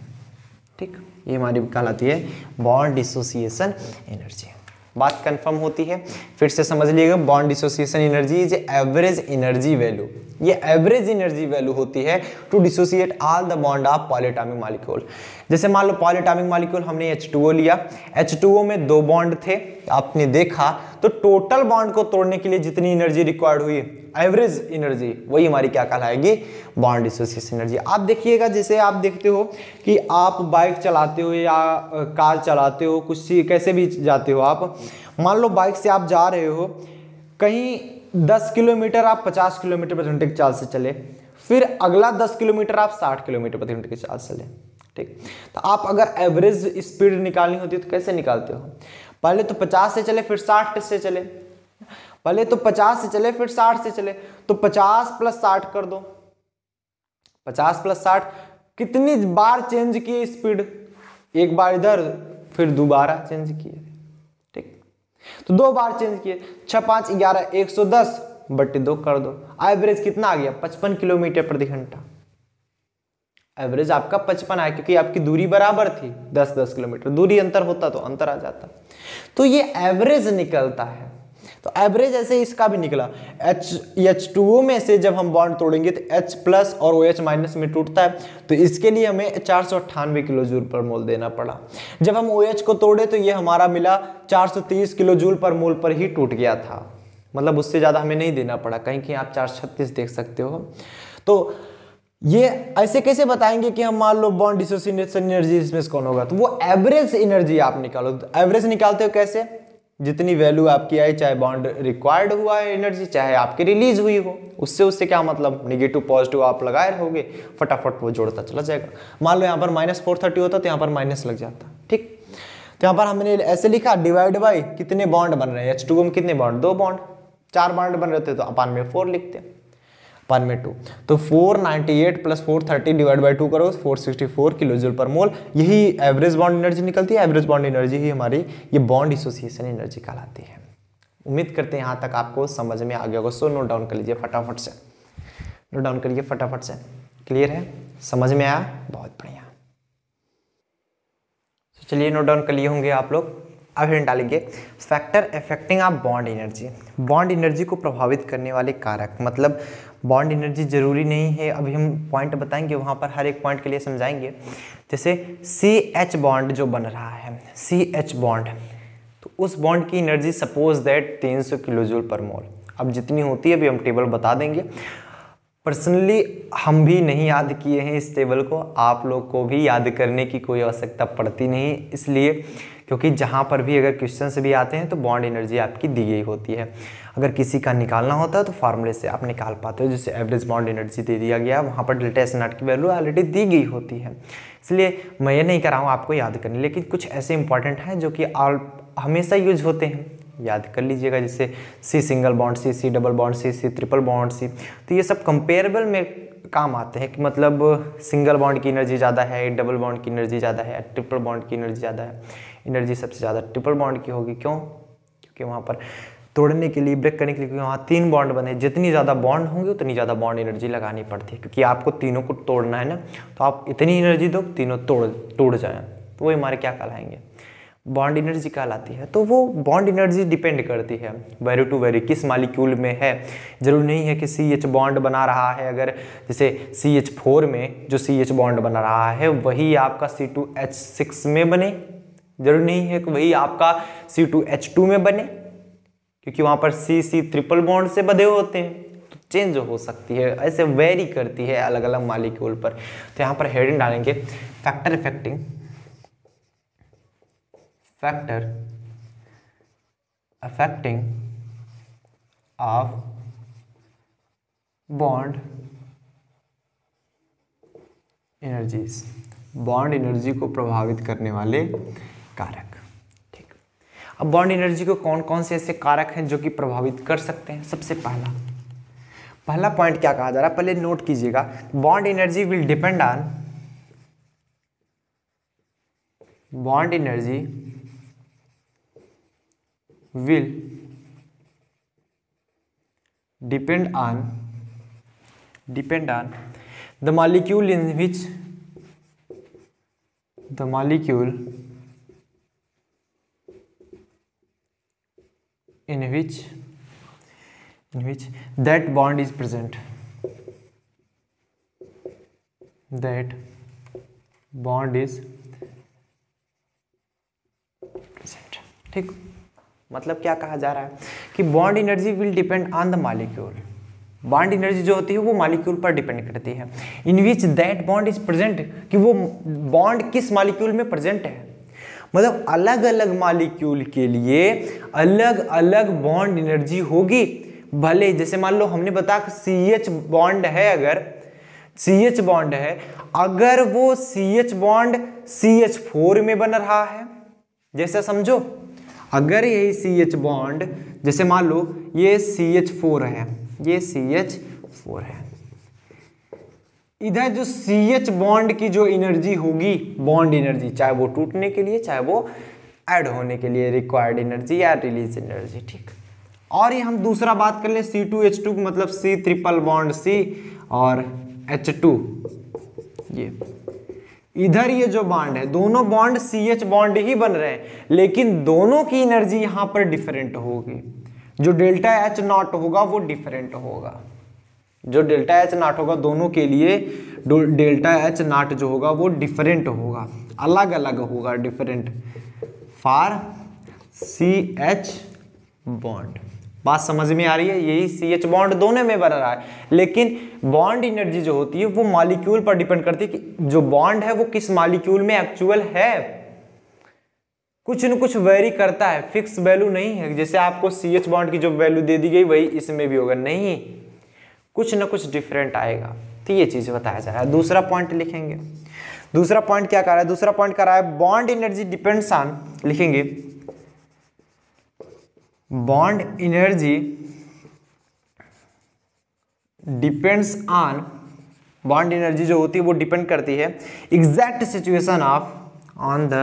ठीक, ये हमारी कहलाती है बॉन्ड डिसोसिएशन एनर्जी। बात कंफर्म होती है? फिर से समझ लीजिएगा, bond dissociation energy is average energy value. ये एवरेज एनर्जी वैल्यू होती है to dissociate all the bond of polyatomic molecule. जैसे मान लो पॉलीएटॉमिक मॉलिक्यूल हमने H2O लिया, H2O में 2 बॉन्ड थे, आपने देखा, तो टोटल बॉन्ड को तोड़ने के लिए जितनी एनर्जी रिक्वायर्ड हुई, एवरेज एनर्जी, वही हमारी क्या कहलाएगी? Bond dissociation energy. आप देखिएगा, जैसे आप देखते हो कि आप बाइक चलाते हो या कार चलाते हो, कुछ कैसे भी जाते हो आप, मान लो बाइक से आप जा रहे हो कहीं 10 किलोमीटर, आप 50 किलोमीटर प्रति घंटे की चाल से चले, फिर अगला 10 किलोमीटर आप 60 किलोमीटर प्रति घंटे की चाल से चले। ठीक, तो आप अगर एवरेज स्पीड निकालनी होती है तो कैसे निकालते हो? पहले तो 50 से चले, फिर 60 से चले, पहले तो 50 से चले फिर 60 से चले, तो 50 प्लस 60 कर दो। 50 प्लस 60 कितनी बार चेंज किए स्पीड? एक बार इधर, फिर दोबारा चेंज किए। ठीक, तो 2 बार चेंज किए, 6 5 11 110 बटे 2 कर दो। एवरेज कितना आ गया? 55 किलोमीटर प्रति घंटा। एवरेज आपका 55 आया, क्योंकि आपकी दूरी बराबर थी 10-10 किलोमीटर, दूरी अंतर होता तो अंतर आ जाता। तो ये एवरेज निकलता है। तो एवरेज ऐसे इसका भी निकला। H2O में से जब हम बॉन्ड तोड़ेंगे तो H प्लस और OH माइनस में टूटता है, तो इसके लिए हमें 498 किलो जूल पर मोल देना पड़ा। जब हम OH को तोड़े तो ये हमारा मिला 430 किलो जूल पर मोल पर ही टूट गया था, मतलब उससे ज़्यादा हमें नहीं देना पड़ा। कहीं कहीं आप 436 देख सकते हो। तो ये ऐसे कैसे बताएंगे कि हम मान लो बॉन्ड डिसोसिएशन एनर्जी इसमें से कौन होगा, तो वो एवरेज एनर्जी आप निकालो। तो एवरेज निकालते हो कैसे, जितनी वैल्यू आपकी आई, चाहे बॉन्ड रिक्वायर्ड हुआ है एनर्जी, चाहे आपकी रिलीज हुई हो, उससे क्या मतलब, निगेटिव पॉजिटिव आप लगाए रहोगे, फटाफट वो जोड़ता चला जाएगा। मान लो यहाँ पर -430 होता तो यहाँ पर माइनस लग जाता, ठीक। तो यहाँ पर हमने ऐसे लिखा, डिवाइड बाई कितने बॉन्ड बन रहे हैं, H2O में कितने बॉन्ड, 2 बॉन्ड, 4 बॉन्ड बन रहे थे तो अपान में 4 लिखते हैं, अपान में 2। तो 498 प्लस 430 डिवाइड बाई 2 करो, 464 किलो जूल पर मोल। यही एवरेज बॉन्ड एनर्जी निकलती है। एवरेज बॉन्ड एनर्जी ही हमारी ये बॉन्ड डिसोसिएशन एनर्जी कहलाती है। उम्मीद करते हैं यहाँ तक आपको समझ में आ गया होगा। सो नोट डाउन कर लीजिए फटाफट से, नोट डाउन करिए फटाफट से। क्लियर है, समझ में आया, बहुत बढ़िया। तो चलिए नोट डाउन कर लिए होंगे आप लोग। अब हम डालेंगे factor affecting of bond energy. Bond energy को प्रभावित करने वाले कारक, मतलब बॉन्ड एनर्जी जरूरी नहीं है, अभी हम पॉइंट बताएंगे, वहाँ पर हर एक पॉइंट के लिए समझाएंगे। जैसे CH बॉन्ड जो बन रहा है, CH बॉन्ड, तो उस बॉन्ड की energy suppose that 300 kilo joule per mole. अब जितनी होती है अभी हम टेबल बता देंगे। पर्सनली हम भी नहीं याद किए हैं इस टेबल को, आप लोग को भी याद करने की कोई आवश्यकता पड़ती नहीं, इसलिए क्योंकि जहाँ पर भी अगर क्वेश्चन से भी आते हैं तो बॉन्ड एनर्जी आपकी दी गई होती है। अगर किसी का निकालना होता है तो फार्मूले से आप निकाल पाते हो। जैसे एवरेज बॉन्ड एनर्जी दे दिया गया, वहाँ पर डेल्टा S नॉट की वैल्यू ऑलरेडी दी गई होती है, इसलिए मैं ये नहीं कर रहा हूँ आपको याद करने। लेकिन कुछ ऐसे इंपॉर्टेंट हैं जो कि हमेशा यूज होते हैं, याद कर लीजिएगा। जैसे C single bond C, C double bond C triple bond C, तो ये सब कंपेरेबल में काम आते हैं कि मतलब सिंगल बॉन्ड की एनर्जी ज़्यादा है, डबल बॉन्ड की एनर्जी ज़्यादा है, ट्रिपल बॉन्ड की एनर्जी ज़्यादा है। एनर्जी सबसे ज़्यादा ट्रिपल बॉन्ड की होगी, क्यों? क्योंकि वहाँ पर तोड़ने के लिए, ब्रेक करने के लिए वहाँ 3 बॉन्ड बने, जितनी ज़्यादा बॉन्ड होंगे उतनी ज़्यादा बॉन्ड एनर्जी लगानी पड़ती है, क्योंकि आपको तीनों को तोड़ना है ना, तो आप इतनी एनर्जी दो तीनों टूट जाएं, तो वो हमारे क्या कहलाएंगे, बॉन्ड एनर्जी कहलाती है। तो वो बॉन्ड एनर्जी डिपेंड करती है वेरी टू वेरी, किस मालिक्यूल में है। जरूरी नहीं है कि CH बॉन्ड बना रहा है, अगर जैसे CH4 में जो CH बॉन्ड बना रहा है वही आपका C2H6 में बने, जरूरी नहीं है कि वही आपका C2H2 में बने, क्योंकि वहाँ पर C ट्रिपल बॉन्ड से बंधे होते हैं, तो चेंज हो सकती है, ऐसे वेरी करती है अलग अलग मालिक्यूल पर। तो यहाँ पर हेडिंग डालेंगे factor affecting of bond energies, bond energy को प्रभावित करने वाले कारक। ठीक, अब बॉन्ड एनर्जी को कौन कौन से ऐसे कारक हैं जो कि प्रभावित कर सकते हैं। सबसे पहला पॉइंट क्या कहा जा रहा है, पहले नोट कीजिएगा। Bond energy will depend on, bond energy will depend on the molecule in which that bond is present, that bond is present। ठीक, मतलब क्या कहा जा रहा है कि bond energy will depend on the molecule. Bond energy जो होती है वो मॉलिक्यूल पर डिपेंड करती है, in which that bond is present, कि वो बॉन्ड किस मॉलिक्यूल में प्रेजेंट है। मतलब अलग अलग मॉलिक्यूल के लिए अलग अलग बॉन्ड एनर्जी होगी। भले जैसे मान लो हमने बताया CH बॉन्ड है, अगर CH बॉन्ड है, अगर वो CH बॉन्ड CH4 में बन रहा है, जैसे समझो अगर यही CH बॉन्ड, जैसे मान लो ये CH4 है, ये CH4 है, इधर जो CH बॉन्ड की जो एनर्जी होगी, बॉन्ड एनर्जी, चाहे वो टूटने के लिए चाहे वो ऐड होने के लिए रिक्वायर्ड एनर्जी या रिलीज एनर्जी। ठीक, और ये हम दूसरा बात कर लें C2H2, मतलब C ट्रिपल बॉन्ड C और H2, ये इधर ये जो बॉन्ड है, दोनों बॉन्ड CH बॉन्ड ही बन रहे हैं, लेकिन दोनों की एनर्जी यहां पर डिफरेंट होगी। जो डेल्टा H नॉट होगा वो डिफरेंट होगा, जो डेल्टा H नॉट होगा दोनों के लिए डेल्टा H नॉट जो होगा वो डिफरेंट होगा, अलग अलग होगा, डिफरेंट फॉर CH बॉन्ड। बात समझ में आ रही है? यही CH बॉन्ड दोनों में बन रहा है, लेकिन बॉन्ड एनर्जी जो होती है वो मॉलिक्यूल पर डिपेंड करती है कि जो बॉन्ड है वो किस मॉलिक्यूल में एक्चुअल है। कुछ न कुछ वेरी करता है, फिक्स वैल्यू नहीं है। जैसे आपको CH बॉन्ड की जो वैल्यू दे दी गई वही इसमें भी होगा, नहीं, कुछ न कुछ डिफरेंट आएगा। तो ये चीज बताया जा रहा है। दूसरा पॉइंट लिखेंगे। दूसरा पॉइंट क्या कर रहा है? दूसरा पॉइंट कर रहा है बॉन्ड एनर्जी डिपेंड्स ऑन, लिखेंगे bond energy depends on, bond energy जो होती है वो डिपेंड करती है exact situation of, on the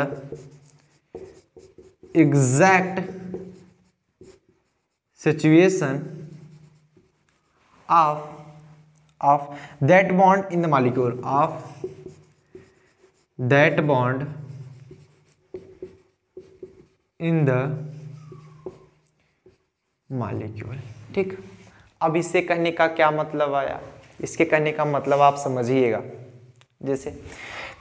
exact situation of that bond in the molecule, of that bond in the molecule। ठीक, अब इससे कहने का क्या मतलब आया? इसके कहने का मतलब आप समझिएगा। जैसे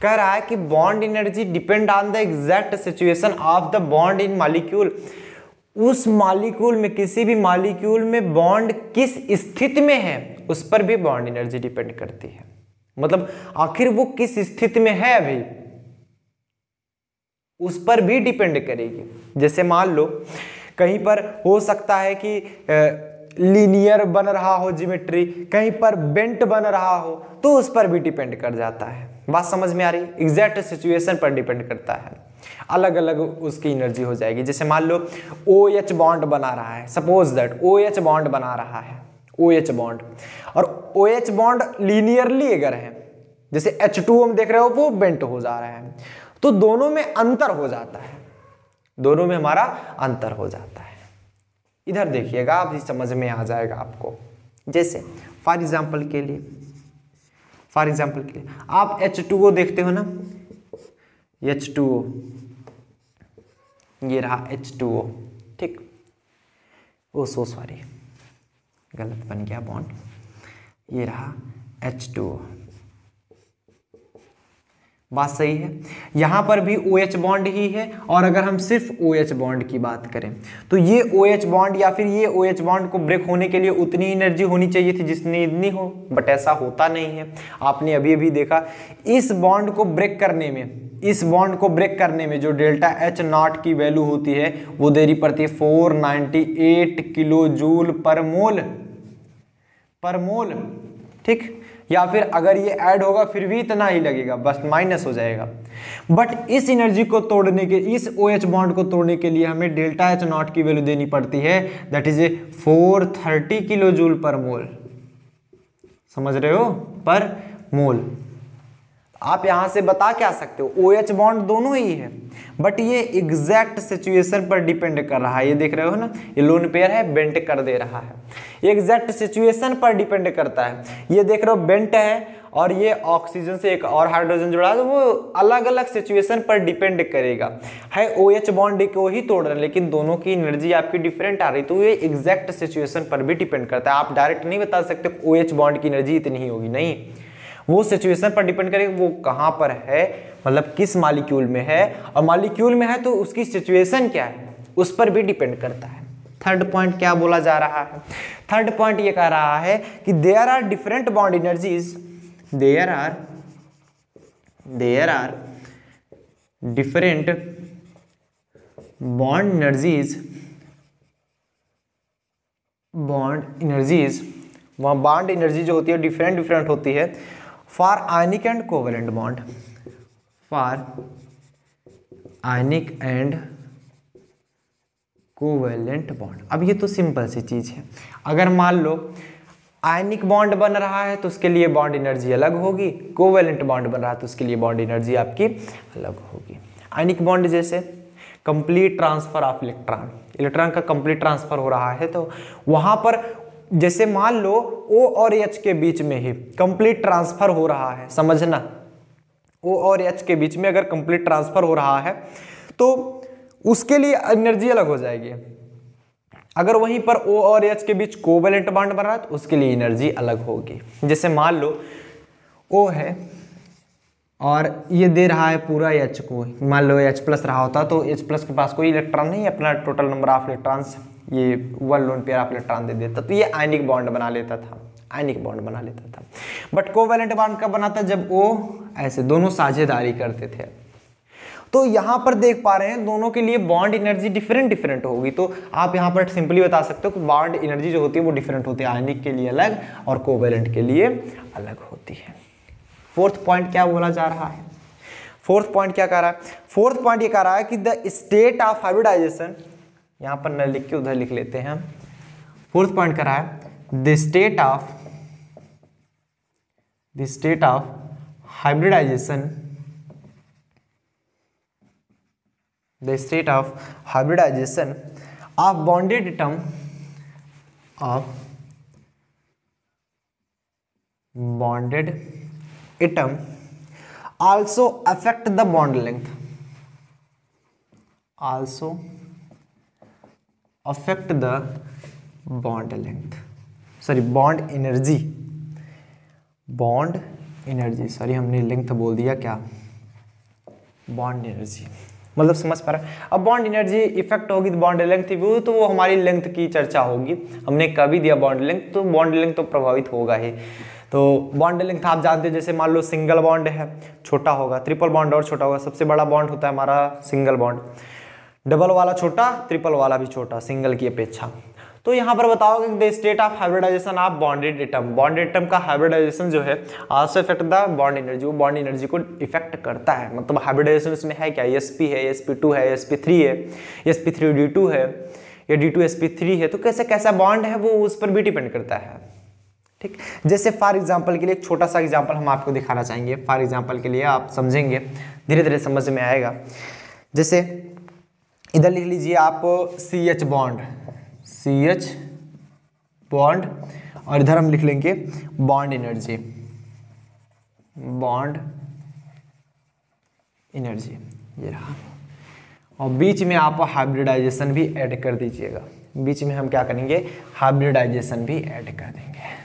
कह रहा है कि bond energy depend on the exact situation of the bond in molecule. उस मॉलिक्यूल में, किसी भी मॉलिक्यूल में बॉन्ड किस स्थिति में है उस पर भी बॉन्ड एनर्जी डिपेंड करती है। मतलब आखिर वो किस स्थिति में है अभी, उस पर भी डिपेंड करेगी। जैसे मान लो कहीं पर हो सकता है कि लीनियर बन रहा हो ज्योमेट्री, कहीं पर बेंट बन रहा हो, तो उस पर भी डिपेंड कर जाता है। बात समझ में आ रही? एग्जैक्ट सिचुएशन पर डिपेंड करता है, अलग अलग उसकी एनर्जी हो जाएगी। जैसे मान लो OH बॉन्ड बना रहा है, सपोज दैट OH बॉन्ड बना रहा है, OH बॉन्ड, और OH बॉन्ड लीनियरली अगर है, जैसे H2O हम देख रहे हो वो बेंट हो जा रहा है, तो दोनों में अंतर हो जाता है, दोनों में हमारा अंतर हो जाता है। इधर देखिएगा, आप ही समझ में आ जाएगा आपको। जैसे फॉर एग्जाम्पल के लिए आप H2O देखते हो ना, H2O, ये रहा H2O, ठीक। ओ सो सॉरी, गलत बन गया बॉन्ड, ये रहा H2O। बात सही है। यहां पर भी OH बॉन्ड ही है, और अगर हम सिर्फ OH बॉन्ड की बात करें तो ये OH बॉन्ड या फिर ये OH बॉन्ड को ब्रेक होने के लिए उतनी एनर्जी होनी चाहिए थी जितनी इतनी हो, बट ऐसा होता नहीं है। आपने अभी अभी देखा, इस बॉन्ड को ब्रेक करने में, इस बॉन्ड को ब्रेक करने में जो डेल्टा H नॉट की वैल्यू होती है वो देनी पड़ती है 498 किलो जूल पर मोल, ठीक। या फिर अगर ये ऐड होगा फिर भी इतना ही लगेगा, बस माइनस हो जाएगा। बट इस एनर्जी को तोड़ने के, इस OH बॉन्ड को तोड़ने के लिए हमें डेल्टा H नॉट की वैल्यू देनी पड़ती है, that is 430 kilo joule per मोल। समझ रहे हो? पर मोल। आप यहां से बता क्या सकते हो, OH बॉन्ड दोनों ही है, बट ये एग्जैक्ट सिचुएशन पर डिपेंड कर रहा है। ये देख रहे हो ना, ये लोन पेयर है, बेंट कर दे रहा है, ये एग्जैक्ट सिचुएशन पर डिपेंड करता है। ये देख रहे हो बेंट है, और ये ऑक्सीजन से एक और हाइड्रोजन जुड़ा है, तो वो अलग अलग सिचुएशन पर डिपेंड करेगा। है OH बॉन्ड को ही तोड़ रहे हैं, लेकिन दोनों की एनर्जी आपकी डिफरेंट आ रही, तो ये एग्जैक्ट सिचुएशन पर भी डिपेंड करता है। आप डायरेक्ट नहीं बता सकते OH बॉन्ड की एनर्जी इतनी ही होगी, नहीं, वो सिचुएशन पर डिपेंड करेगा, वो कहां पर है, मतलब किस मॉलिक्यूल में है, और मॉलिक्यूल में है तो उसकी सिचुएशन क्या है, उस पर भी डिपेंड करता है। थर्ड पॉइंट क्या बोला जा रहा है? थर्ड पॉइंट ये कह रहा है कि there are different bond energies, there are different bond energies, वहाँ बॉन्ड एनर्जी जो होती है डिफरेंट होती है for ionic and covalent bond, for ionic and covalent bond. अब ये तो सिंपल सी चीज है, अगर मान लो आयनिक बॉन्ड बन रहा है तो उसके लिए बॉन्ड एनर्जी अलग होगी, कोवेलेंट बॉन्ड बन रहा है तो उसके लिए बॉन्ड एनर्जी आपकी अलग होगी। आयनिक बॉन्ड जैसे कंप्लीट ट्रांसफर ऑफ इलेक्ट्रॉन का कंप्लीट ट्रांसफर हो रहा है, तो वहां पर जैसे मान लो O और H के बीच में ही कंप्लीट ट्रांसफर हो रहा है, समझना, O और H के बीच में अगर कंप्लीट ट्रांसफर हो रहा है तो उसके लिए एनर्जी अलग हो जाएगी। अगर वहीं पर O और H के बीच कोवेलेंट बॉन्ड बन रहा है तो उसके लिए एनर्जी अलग होगी। जैसे मान लो O है और ये दे रहा है पूरा H को, मान लो H प्लस रहा होता तो H प्लस के पास कोई इलेक्ट्रॉन नहीं है, अपना टोटल नंबर ऑफ इलेक्ट्रॉन्स ये 1 लोन पेयर ऑफ इलेक्ट्रॉन दे देता तो ये आयनिक बॉन्ड बना लेता था, आयनिक बॉन्ड बना लेता था। बट कोवेलेंट बॉन्ड कब बनाता, जब O ऐसे दोनों साझेदारी करते थे। तो यहाँ पर देख पा रहे हैं दोनों के लिए बॉन्ड एनर्जी डिफरेंट होगी। तो आप यहाँ पर सिंपली बता सकते हो कि बॉन्ड एनर्जी जो होती है वो डिफरेंट होती है, आयनिक के लिए अलग और कोवेलेंट के लिए अलग होती है। फोर्थ पॉइंट क्या बोला जा रहा है, फोर्थ पॉइंट क्या कह रहा है, फोर्थ पॉइंट ये कह रहा है कि द स्टेट ऑफ हाइब्रिडाइजेशन, यहाँ पर न लिख के उधर लिख लेते हैं हम। फोर्थ पॉइंट कह रहा है the state of hybridization, the state of hybridization of bonded atom also affect the bond length, also affect the bond length, sorry bond energy, sorry हमने लेंथ बोल दिया, क्या बॉन्ड एनर्जी, मतलब समझ पा रहा है। अब बॉन्ड एनर्जी इफेक्ट होगी तो बॉन्ड लेंथ तो वो हमारी लेंथ की चर्चा होगी, हमने कभी दिया बॉन्ड लेंथ तो बॉन्ड लेंथ तो प्रभावित होगा ही। तो बॉन्ड लेंथ आप जानते हैं, जैसे मान लो सिंगल बॉन्ड है छोटा होगा, ट्रिपल बॉन्ड और छोटा होगा, सबसे बड़ा बॉन्ड होता है हमारा सिंगल बॉन्ड, डबल वाला छोटा, ट्रिपल वाला भी छोटा सिंगल की अपेक्षा। तो यहाँ पर बताओगे the state of hybridization of bonded atom, bonded atom का हाइब्रिडाइजेशन जो है also effect the bond energy, वो बॉन्ड एनर्जी को इफेक्ट करता है। मतलब हाइब्रिडाइजेशन इसमें है क्या, sp है, sp2 है, sp3 है, sp3d2 है या d2sp3 है, तो कैसे कैसा बॉन्ड है वो उस पर भी डिपेंड करता है। ठीक, जैसे फॉर एग्जाम्पल के लिए एक छोटा सा एग्जाम्पल हम आपको दिखाना चाहेंगे, फॉर एग्जाम्पल के लिए आप समझेंगे, धीरे धीरे समझ में आएगा। जैसे इधर लिख लीजिए आप CH बॉन्ड, CH बॉन्ड, और इधर हम लिख लेंगे बॉन्ड एनर्जी, बॉन्ड एनर्जी ये रहा, और बीच में आप हाइब्रिडाइजेशन भी ऐड कर दीजिएगा, बीच में हम क्या करेंगे हाइब्रिडाइजेशन भी ऐड कर देंगे।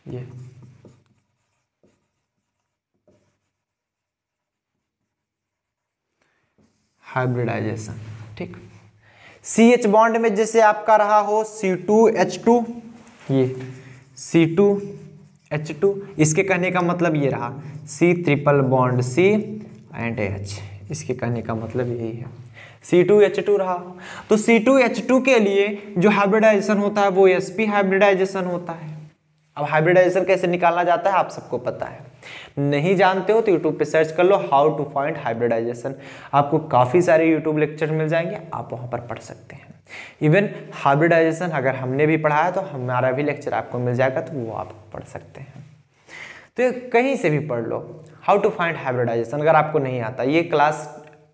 ये हाइब्रिडाइजेशन, ठीक। CH बॉन्ड में जैसे आपका रहा हो C2H2, ये C2H2, इसके कहने का मतलब ये रहा C triple bond C and H, इसके कहने का मतलब यही है C2H2 रहा। तो C2H2 के लिए जो हाइब्रिडाइजेशन होता है वो sp हाइब्रिडाइजेशन होता है। अब हाइब्रिडाइजेशन कैसे निकालना जाता है आप सबको पता है, नहीं जानते हो तो यूट्यूब पे सर्च कर लो हाउ टू फाइंड हाइब्रिडाइजेशन, आपको काफ़ी सारे यूट्यूब लेक्चर मिल जाएंगे, आप वहाँ पर पढ़ सकते हैं। इवन हाइब्रिडाइजेशन अगर हमने भी पढ़ाया तो हमारा भी लेक्चर आपको मिल जाएगा, तो वो आप पढ़ सकते हैं। तो कहीं से भी पढ़ लो हाउ टू फाइंड हाइब्रिडाइजेशन, अगर आपको नहीं आता। ये क्लास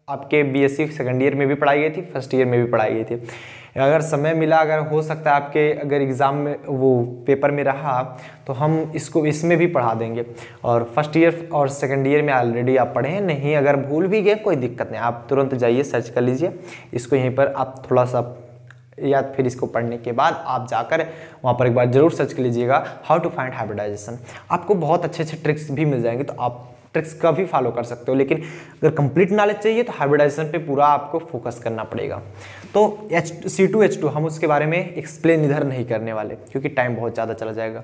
आपके BSc सेकेंड ईयर में भी पढ़ाई गई थी, फर्स्ट ईयर में भी पढ़ाई गई थी। अगर समय मिला, अगर हो सकता है आपके अगर एग्ज़ाम में वो पेपर में रहा तो हम इसको इसमें भी पढ़ा देंगे, और फर्स्ट ईयर और सेकंड ईयर में ऑलरेडी आप पढ़े हैं। नहीं अगर भूल भी गए कोई दिक्कत नहीं, आप तुरंत जाइए सर्च कर लीजिए इसको, यहीं पर आप थोड़ा सा या फिर इसको पढ़ने के बाद आप जाकर वहाँ पर एक बार जरूर सर्च कर लीजिएगा हाउ टू फाइंड हाइब्रिडाइजेशन, आपको बहुत अच्छे अच्छे ट्रिक्स भी मिल जाएंगे, तो आप ट्रिक्स का भी फॉलो कर सकते हो। लेकिन अगर कंप्लीट नॉलेज चाहिए तो हाइब्रिडाइजेशन पे पूरा आपको फोकस करना पड़ेगा। तो C2H2 हम उसके बारे में एक्सप्लेन इधर नहीं करने वाले क्योंकि टाइम बहुत ज़्यादा चला जाएगा।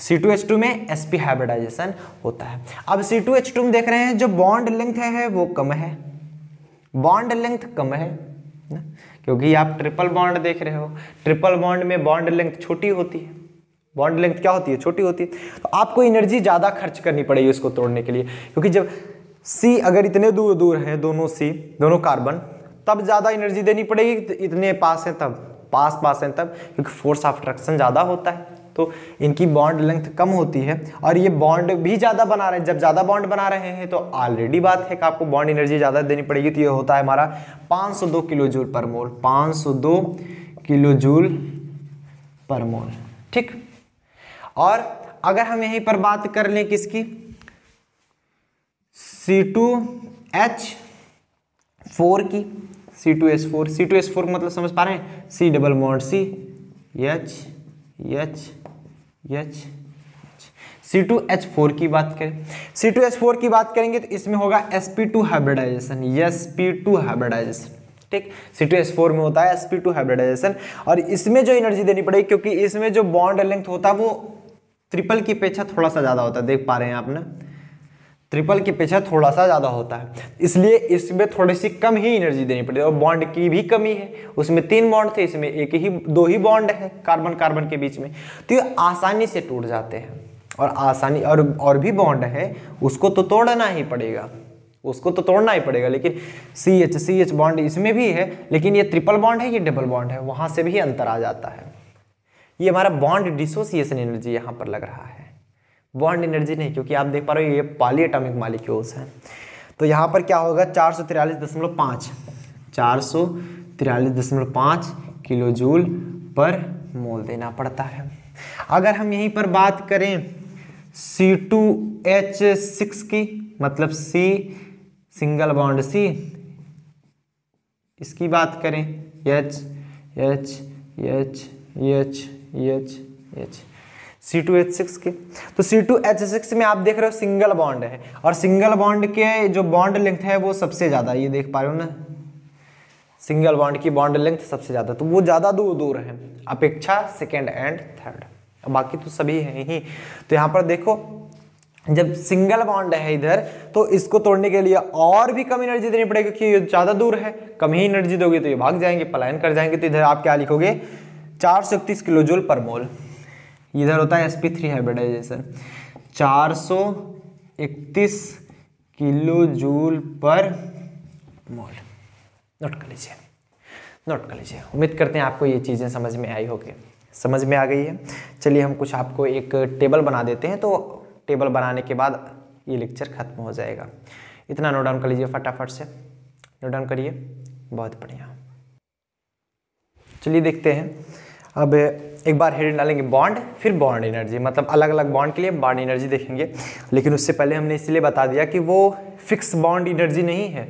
C2H2 में sp हाइब्रिडाइजेशन होता है। अब C2H2 में देख रहे हैं जो बॉन्ड लेंथ है वो कम है, बॉन्ड लेंथ कम है ना, क्योंकि आप ट्रिपल बॉन्ड देख रहे हो, ट्रिपल बॉन्ड में बॉन्ड लेंथ छोटी होती है, बॉन्ड लेंथ क्या होती है छोटी होती है, तो आपको एनर्जी ज़्यादा खर्च करनी पड़ेगी उसको तोड़ने के लिए, क्योंकि जब C अगर इतने दूर दूर हैं दोनों कार्बन, तब ज़्यादा एनर्जी देनी पड़ेगी, इतने पास हैं तब, पास हैं तब, क्योंकि फोर्स ऑफ अट्रैक्शन ज़्यादा होता है, तो इनकी बॉन्ड लेंथ कम होती है और ये बॉन्ड भी ज़्यादा बना रहे हैं। जब ज़्यादा बॉन्ड बना रहे हैं तो ऑलरेडी बात है कि आपको बॉन्ड एनर्जी ज़्यादा देनी पड़ेगी, तो ये होता है हमारा 502 किलो जूल पर मोल, 502 किलो जूल पर मोल, ठीक। और अगर हम यहीं पर बात कर लें किसकी, C2H4 की, C2H4 मतलब समझ पा रहे हैं, C double bond C, H H H, C2H4 की बात करें, C2H4 की बात करेंगे तो इसमें होगा sp2 हाइब्रिडाइजेशन, sp2 हाइब्रिडाइजेशन, ठीक। C2H4 में होता है sp2 हाइब्रिडाइजेशन, और इसमें जो एनर्जी देनी पड़ेगी, क्योंकि इसमें जो बॉन्ड लेंथ होता है वो ट्रिपल की अपेक्षा थोड़ा सा ज्यादा होता है, देख पा रहे हैं आपने, ट्रिपल की अपेक्षा थोड़ा सा ज्यादा होता है, इसलिए इसमें थोड़ी सी कम ही एनर्जी देनी पड़ेगी। और बॉन्ड की भी कमी है, उसमें 3 बॉन्ड थे, इसमें 2 ही बॉन्ड है कार्बन कार्बन के बीच में, तो ये आसानी से टूट जाते हैं। और आसानी और भी बॉन्ड है, उसको तो तोड़ना ही पड़ेगा, उसको तो तोड़ना ही पड़ेगा। लेकिन CH बॉन्ड इसमें भी है, लेकिन ये ट्रिपल बॉन्ड है, ये डबल बॉन्ड है, वहां से भी अंतर आ जाता है। ये हमारा बॉन्ड डिसोसिएशन एनर्जी यहाँ पर लग रहा है, बॉन्ड एनर्जी नहीं, क्योंकि आप देख पा रहे हो ये पॉली एटॉमिक मॉलिक्यूल्स हैं। तो यहाँ पर क्या होगा, 443.5 किलो जूल पर मोल देना पड़ता है। अगर हम यहीं पर बात करें C2H6 की, मतलब C सिंगल बॉन्ड C, इसकी बात करें H H H H H H, C2H6 की, तो C2H6 में आप देख रहे हो सिंगल बॉन्ड है, और सिंगल बॉन्ड के जो बॉन्ड लेंथ है वो सबसे ज्यादा, ये देख पा रहे हो ना, सिंगल बॉन्ड की बॉन्ड लेंथ सबसे ज्यादा, तो वो ज्यादा दूर है अपेक्षा सेकेंड एंड थर्ड, बाकी तो सभी है ही। तो यहाँ पर देखो जब सिंगल बॉन्ड है इधर, तो इसको तोड़ने के लिए और भी कम एनर्जी देनी पड़ेगी, क्योंकि ये ज्यादा दूर है, कम ही एनर्जी दोगे तो ये भाग जाएंगे, पलायन कर जाएंगे। तो इधर आप क्या लिखोगे, 431 किलो जूल पर मोल। इधर होता है sp3 hybridisation, 431 kilo joule per मोल। नोट कर लीजिए, नोट कर लीजिए। उम्मीद करते हैं आपको ये चीज़ें समझ में आई होगी, समझ में आ गई है। चलिए हम कुछ आपको एक टेबल बना देते हैं, तो टेबल बनाने के बाद ये लेक्चर खत्म हो जाएगा। इतना नोट डाउन कर लीजिए, फटाफट से नोट डाउन करिए, बहुत बढ़िया। चलिए देखते हैं, अब एक बार हेडिंग डालेंगे बॉन्ड, फिर बॉन्ड एनर्जी, मतलब अलग अलग बॉन्ड के लिए बॉन्ड एनर्जी देखेंगे। लेकिन उससे पहले हमने इसलिए बता दिया कि वो फिक्स बॉन्ड एनर्जी नहीं है।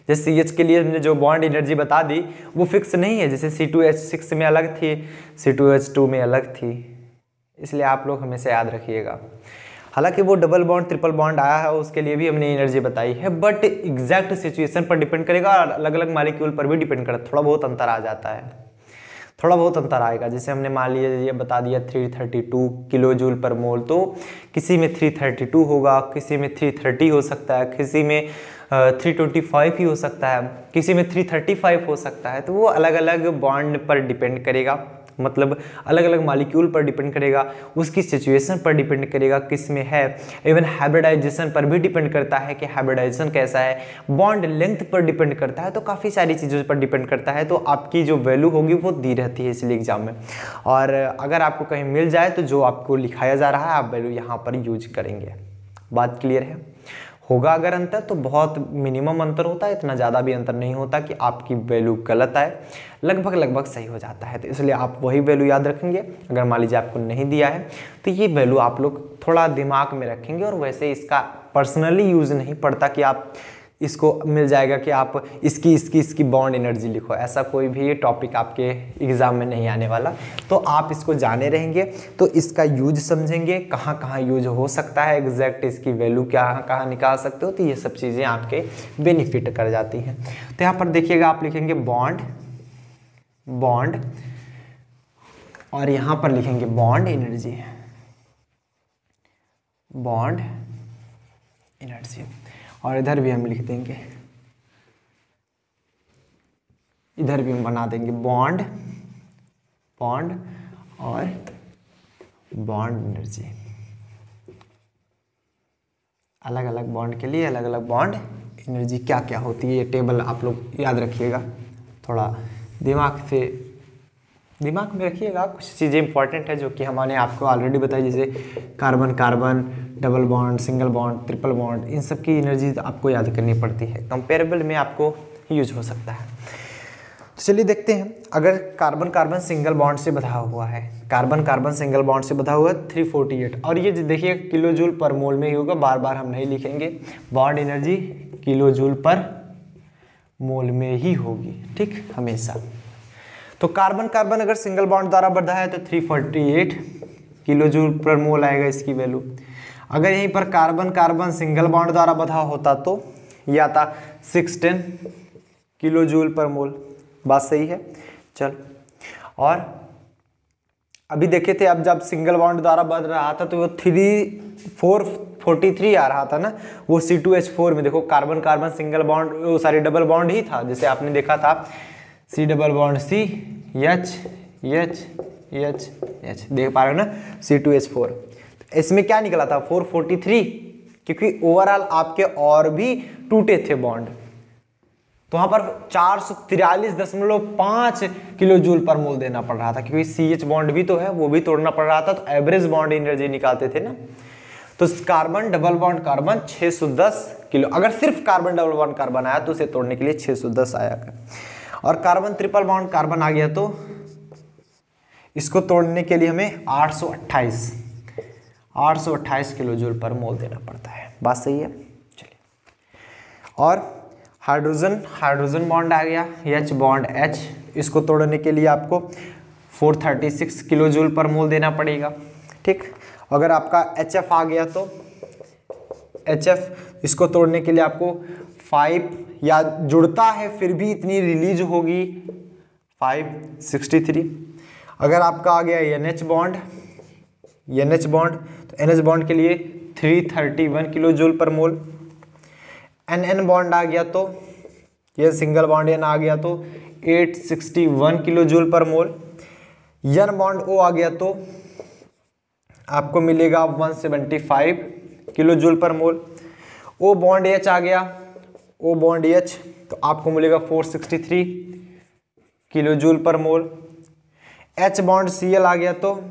जैसे CH के लिए हमने जो बॉन्ड एनर्जी बता दी वो फिक्स नहीं है, जैसे C2H6 में अलग थी, C2H2 में अलग थी, इसलिए आप लोग हमेशा याद रखिएगा। हालांकि वो डबल बॉन्ड ट्रिपल बॉन्ड आया है उसके लिए भी हमने एनर्जी बताई है, बट एग्जैक्ट सिचुएशन पर डिपेंड करेगा और अलग अलग मॉलिक्यूल पर भी डिपेंड करेगा, थोड़ा बहुत अंतर आ जाता है, थोड़ा बहुत अंतर आएगा। जैसे हमने मान लिया ये बता दिया 332 किलो जूल पर मोल, तो किसी में 332 होगा, किसी में 330 हो सकता है, किसी में 325 ही हो सकता है, किसी में 335 हो सकता है। तो वो अलग अलग बॉन्ड पर डिपेंड करेगा, मतलब अलग अलग मॉलिक्यूल पर डिपेंड करेगा, उसकी सिचुएशन पर डिपेंड करेगा किस में है। इवन हाइब्रिडाइजेशन पर भी डिपेंड करता है कि हाइब्रिडाइजेशन कैसा है, बॉन्ड लेंथ पर डिपेंड करता है, तो काफ़ी सारी चीज़ों पर डिपेंड करता है। तो आपकी जो वैल्यू होगी वो दी रहती है इसलिए एग्जाम में, और अगर आपको कहीं मिल जाए तो जो आपको लिखाया जा रहा है आप वैल्यू यहाँ पर यूज करेंगे। बात क्लियर है? होगा अगर अंतर तो बहुत मिनिमम अंतर होता है, इतना ज़्यादा भी अंतर नहीं होता कि आपकी वैल्यू गलत आए, लगभग सही हो जाता है। तो इसलिए आप वही वैल्यू याद रखेंगे। अगर मान लीजिए आपको नहीं दिया है तो ये वैल्यू आप लोग थोड़ा दिमाग में रखेंगे, और वैसे इसका पर्सनली यूज़ नहीं पड़ता कि आप इसको मिल जाएगा कि आप इसकी बॉन्ड एनर्जी लिखो, ऐसा कोई भी टॉपिक आपके एग्ज़ाम में नहीं आने वाला। तो आप इसको जाने रहेंगे तो इसका यूज समझेंगे, कहाँ कहाँ यूज हो सकता है, एग्जैक्ट इसकी वैल्यू कहाँ निकाल सकते हो, तो ये सब चीज़ें आपके बेनिफिट कर जाती हैं। तो यहाँ पर देखिएगा आप लिखेंगे बॉन्ड, और यहाँ पर लिखेंगे बॉन्ड एनर्जी, बॉन्ड एनर्जी, और इधर भी हम लिख देंगे, इधर भी हम बना देंगे बॉन्ड और बॉन्ड एनर्जी। अलग अलग बॉन्ड के लिए अलग अलग बॉन्ड एनर्जी क्या क्या होती है, ये टेबल आप लोग याद रखिएगा, थोड़ा दिमाग में रखिएगा। कुछ चीज़ें इंपॉर्टेंट है जो कि हमने आपको ऑलरेडी बताई, जैसे carbon carbon, double bond, single bond, triple bond, इन सब की एनर्जी आपको याद करनी पड़ती है, कंपेरेबल में आपको यूज हो सकता है। तो चलिए देखते हैं, अगर कार्बन कार्बन सिंगल बॉन्ड से बंधा हुआ है, कार्बन कार्बन सिंगल बॉन्ड से बंधा हुआ है 348, और ये देखिए किलो जूल पर मोल में ही होगा, बार बार हम नहीं लिखेंगे, bond energy kilo joule per मोल में ही होगी, ठीक, हमेशा। तो कार्बन कार्बन अगर सिंगल बॉन्ड द्वारा बंधा है तो 348 किलो जूल पर मोल आएगा इसकी वैल्यू। अगर यहीं पर कार्बन कार्बन सिंगल बॉन्ड द्वारा बंधा होता तो ये आता 610 किलो जूल पर मोल। बात सही है। चल, और अभी देखे थे, अब जब सिंगल बॉन्ड द्वारा बंध रहा था तो वो 443 आ रहा था ना, वो C2H4 में देखो कार्बन कार्बन सिंगल बॉन्ड, वो सारी डबल बॉन्ड ही था, जैसे आपने देखा था C double bond C H H H H, देख पा रहे हो ना, C2H4। इसमें क्या निकला था 443, क्योंकि ओवरऑल आपके और भी टूटे थे बॉन्ड, तो वहां पर 443.5 किलो जूल पर मोल देना पड़ रहा था, क्योंकि CH बॉन्ड भी तो है, वो भी तोड़ना पड़ रहा था, तो एवरेज बॉन्ड एनर्जी निकालते थे ना। तो carbon double bond carbon 610 kilo, अगर सिर्फ कार्बन डबल बॉन्ड कार्बन आया तो उसे तोड़ने के लिए 610 आया, और कार्बन ट्रिपल बॉन्ड कार्बन आ गया तो इसको तोड़ने के लिए हमें 828 किलो जूल पर मोल देना पड़ता है। बात सही है। चलिए, और हाइड्रोजन बॉन्ड आ गया H बॉन्ड H, इसको तोड़ने के लिए आपको 436 किलो जूल पर मोल देना पड़ेगा, ठीक। अगर आपका HF आ गया तो HF, इसको तोड़ने के लिए आपको 5, या जुड़ता है फिर भी इतनी रिलीज होगी 563। अगर आपका आ गया NH बॉन्ड तो NH बॉन्ड के लिए 331 किलो जूल पर मोल। NN बॉन्ड आ गया तो ये सिंगल बॉन्ड N आ गया तो 861 किलो जूल पर मोल। N बॉन्ड O आ गया तो आपको मिलेगा 175 किलो जूल पर मोल। O बॉन्ड H आ गया, O बॉन्ड H तो आपको मिलेगा 463 किलो जूल पर मोल। H बॉन्ड Cl आ गया तो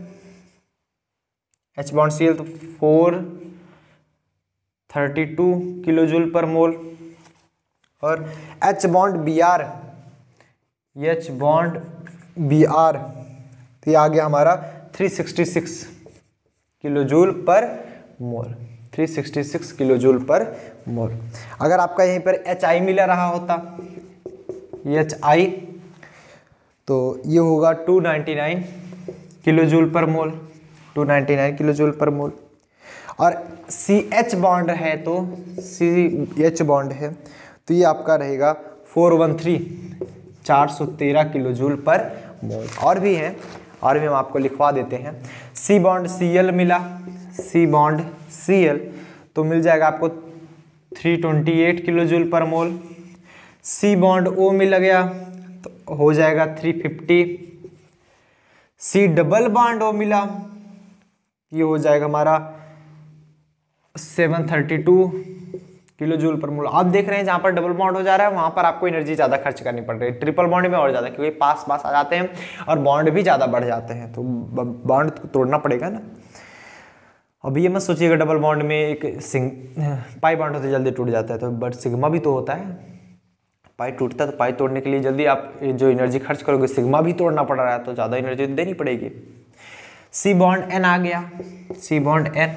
H बॉन्ड Cl तो 432 किलो जूल पर मोल। और H बॉन्ड Br तो ये आ गया हमारा 366 किलो जूल पर मोल, 366 किलो जूल पर मोल। अगर आपका यहीं पर HI मिला रहा होता, HI, तो ये होगा 299 किलो जूल पर मोल, 299 किलो जूल पर मोल। और CH बॉन्ड है तो CH बॉन्ड है तो ये आपका रहेगा 413 किलो जूल पर मोल। और भी हैं, और भी हम आपको लिखवा देते हैं। C बॉन्ड Cl मिला, C बॉन्ड Cl तो मिल जाएगा आपको 328 किलो जूल पर मोल। C बॉन्ड O मिल गया तो हो जाएगा 350। C डबल बॉन्ड O मिला, ये हो जाएगा हमारा 732 किलो जूल पर मोल। आप देख रहे हैं जहां पर डबल बॉन्ड हो जा रहा है वहां पर आपको एनर्जी ज्यादा खर्च करनी पड़ रही है, ट्रिपल बॉन्ड में और ज्यादा, क्योंकि पास पास आ जाते हैं और बॉन्ड भी ज्यादा बढ़ जाते हैं, तो बॉन्ड तोड़ना पड़ेगा ना। अब ये मत सोचिएगा डबल बॉन्ड में एक पाई बॉन्ड होते जल्दी टूट जाता है, तो बट सिग्मा भी तो होता है, पाई टूटता है तो पाई तोड़ने के लिए जल्दी आप जो एनर्जी खर्च करोगे, सिग्मा भी तोड़ना पड़ रहा है तो ज़्यादा एनर्जी देनी पड़ेगी। C बॉन्ड N आ गया, C बॉन्ड N,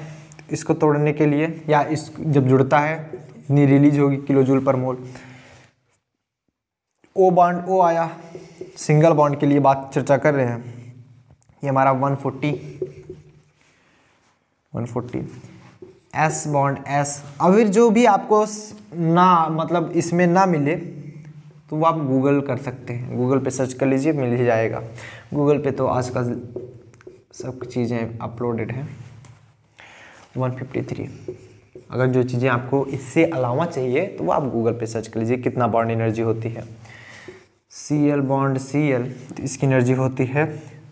इसको तोड़ने के लिए या इस जब जुड़ता है इतनी रिलीज होगी किलो जूल पर मोल। O बॉन्ड O आया, सिंगल बॉन्ड के लिए बात चर्चा कर रहे हैं, ये हमारा 140। S बॉन्ड S, अगर जो भी आपको ना मतलब इसमें ना मिले तो वो आप गूगल कर सकते हैं, गूगल पे सर्च कर लीजिए, मिल ही जाएगा। गूगल पे तो आजकल सब चीज़ें अपलोडेड हैं। 153, अगर जो चीज़ें आपको इससे अलावा चाहिए तो वो आप गूगल पे सर्च कर लीजिए कितना बॉन्ड एनर्जी होती है। Cl बॉन्ड Cl तो इसकी एनर्जी होती है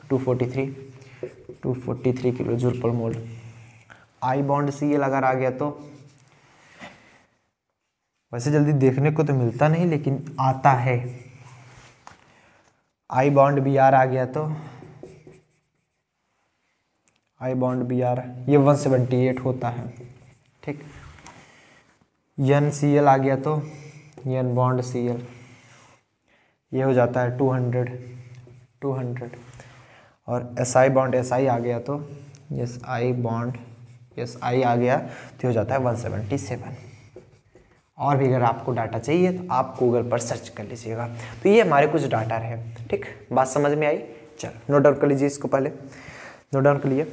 243 kilo joule per mole. I bond Cl अगर आ गया तो वैसे जल्दी देखने को तो मिलता नहीं लेकिन आता है। I बॉन्ड Br आ गया तो I बॉन्ड Br ये 178 होता है, ठीक। NCl आ गया तो N बॉन्ड Cl ये हो जाता है 200 200 और SI बॉन्ड SI आ गया तो SI बॉन्ड SI आ गया तो हो जाता है 177। और भी अगर आपको डाटा चाहिए तो आप गूगल पर सर्च कर लीजिएगा। तो ये हमारे कुछ डाटा रहे, ठीक, बात समझ में आई। चलो नोट डाउन कर लीजिए इसको, पहले नोट डाउन कर लिए।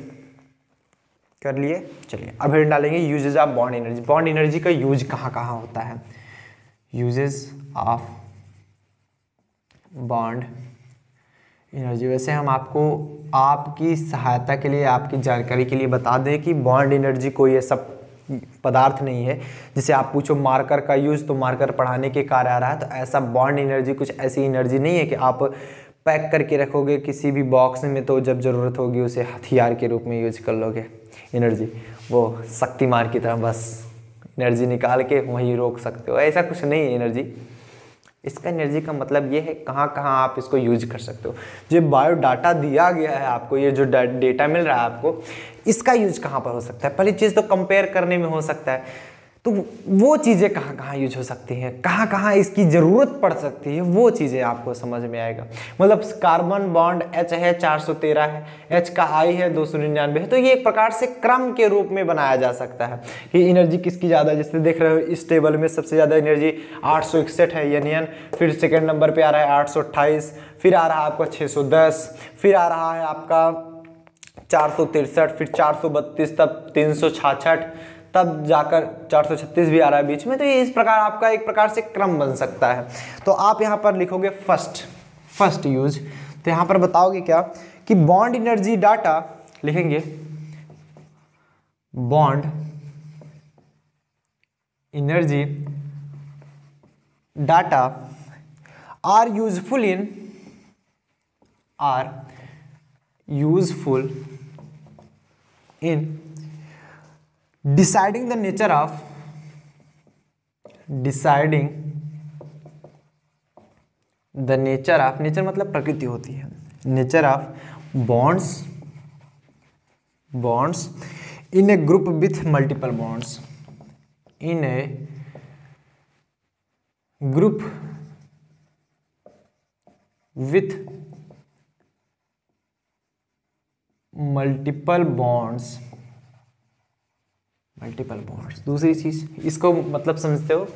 चलिए अब हम डालेंगे usages of bond energy. Bond energy का यूज कहाँ कहाँ होता है, यूजेस ऑफ बॉन्ड एनर्जी। वैसे हम आपको आपकी सहायता के लिए, आपकी जानकारी के लिए बता दें कि बॉन्ड एनर्जी कोई ऐसा पदार्थ नहीं है जिसे आप पूछो मार्कर का यूज तो मार्कर पढ़ाने के कार्य आ रहा है, तो ऐसा बॉन्ड एनर्जी कुछ ऐसी एनर्जी नहीं है कि आप पैक करके रखोगे किसी भी बॉक्स में तो जब ज़रूरत होगी उसे हथियार के रूप में यूज कर लोगे। एनर्जी वो शक्तिमान की तरह बस एनर्जी निकाल के वहीं रोक सकते हो, ऐसा कुछ नहीं है एनर्जी। इसका एनर्जी का मतलब ये है कहाँ कहाँ आप इसको यूज कर सकते हो। जो बायोडाटा दिया गया है आपको, ये जो डेटा मिल रहा है आपको, इसका यूज कहाँ पर हो सकता है। पहली चीज़ तो कंपेयर करने में हो सकता है, तो वो चीज़ें कहाँ कहाँ यूज हो सकती हैं, कहाँ कहाँ इसकी ज़रूरत पड़ सकती है, वो चीज़ें आपको समझ में आएगा। मतलब कार्बन बॉन्ड H है 413 है, H का I है 299 है, तो ये एक प्रकार से क्रम के रूप में बनाया जा सकता है कि एनर्जी किसकी ज़्यादा। जैसे देख रहे हो इस टेबल में सबसे ज़्यादा एनर्जी 861 है एन, फिर सेकेंड नंबर पर आ रहा है 828, फिर आ रहा है आपका 610, फिर आ रहा है आपका 463, फिर 432, तब 366, तब जाकर 436 भी आ रहा है बीच में। तो ये इस प्रकार आपका एक प्रकार से क्रम बन सकता है। तो आप यहाँ पर लिखोगे फर्स्ट यूज, तो यहाँ पर बताओगे क्या कि बॉन्ड एनर्जी डाटा लिखेंगे, bond energy data are useful in deciding the nature of nature मतलब प्रकृति होती है, nature of bonds in a group with multiple bonds, in a group with multiple bonds. दूसरी चीज इसको मतलब समझते हो,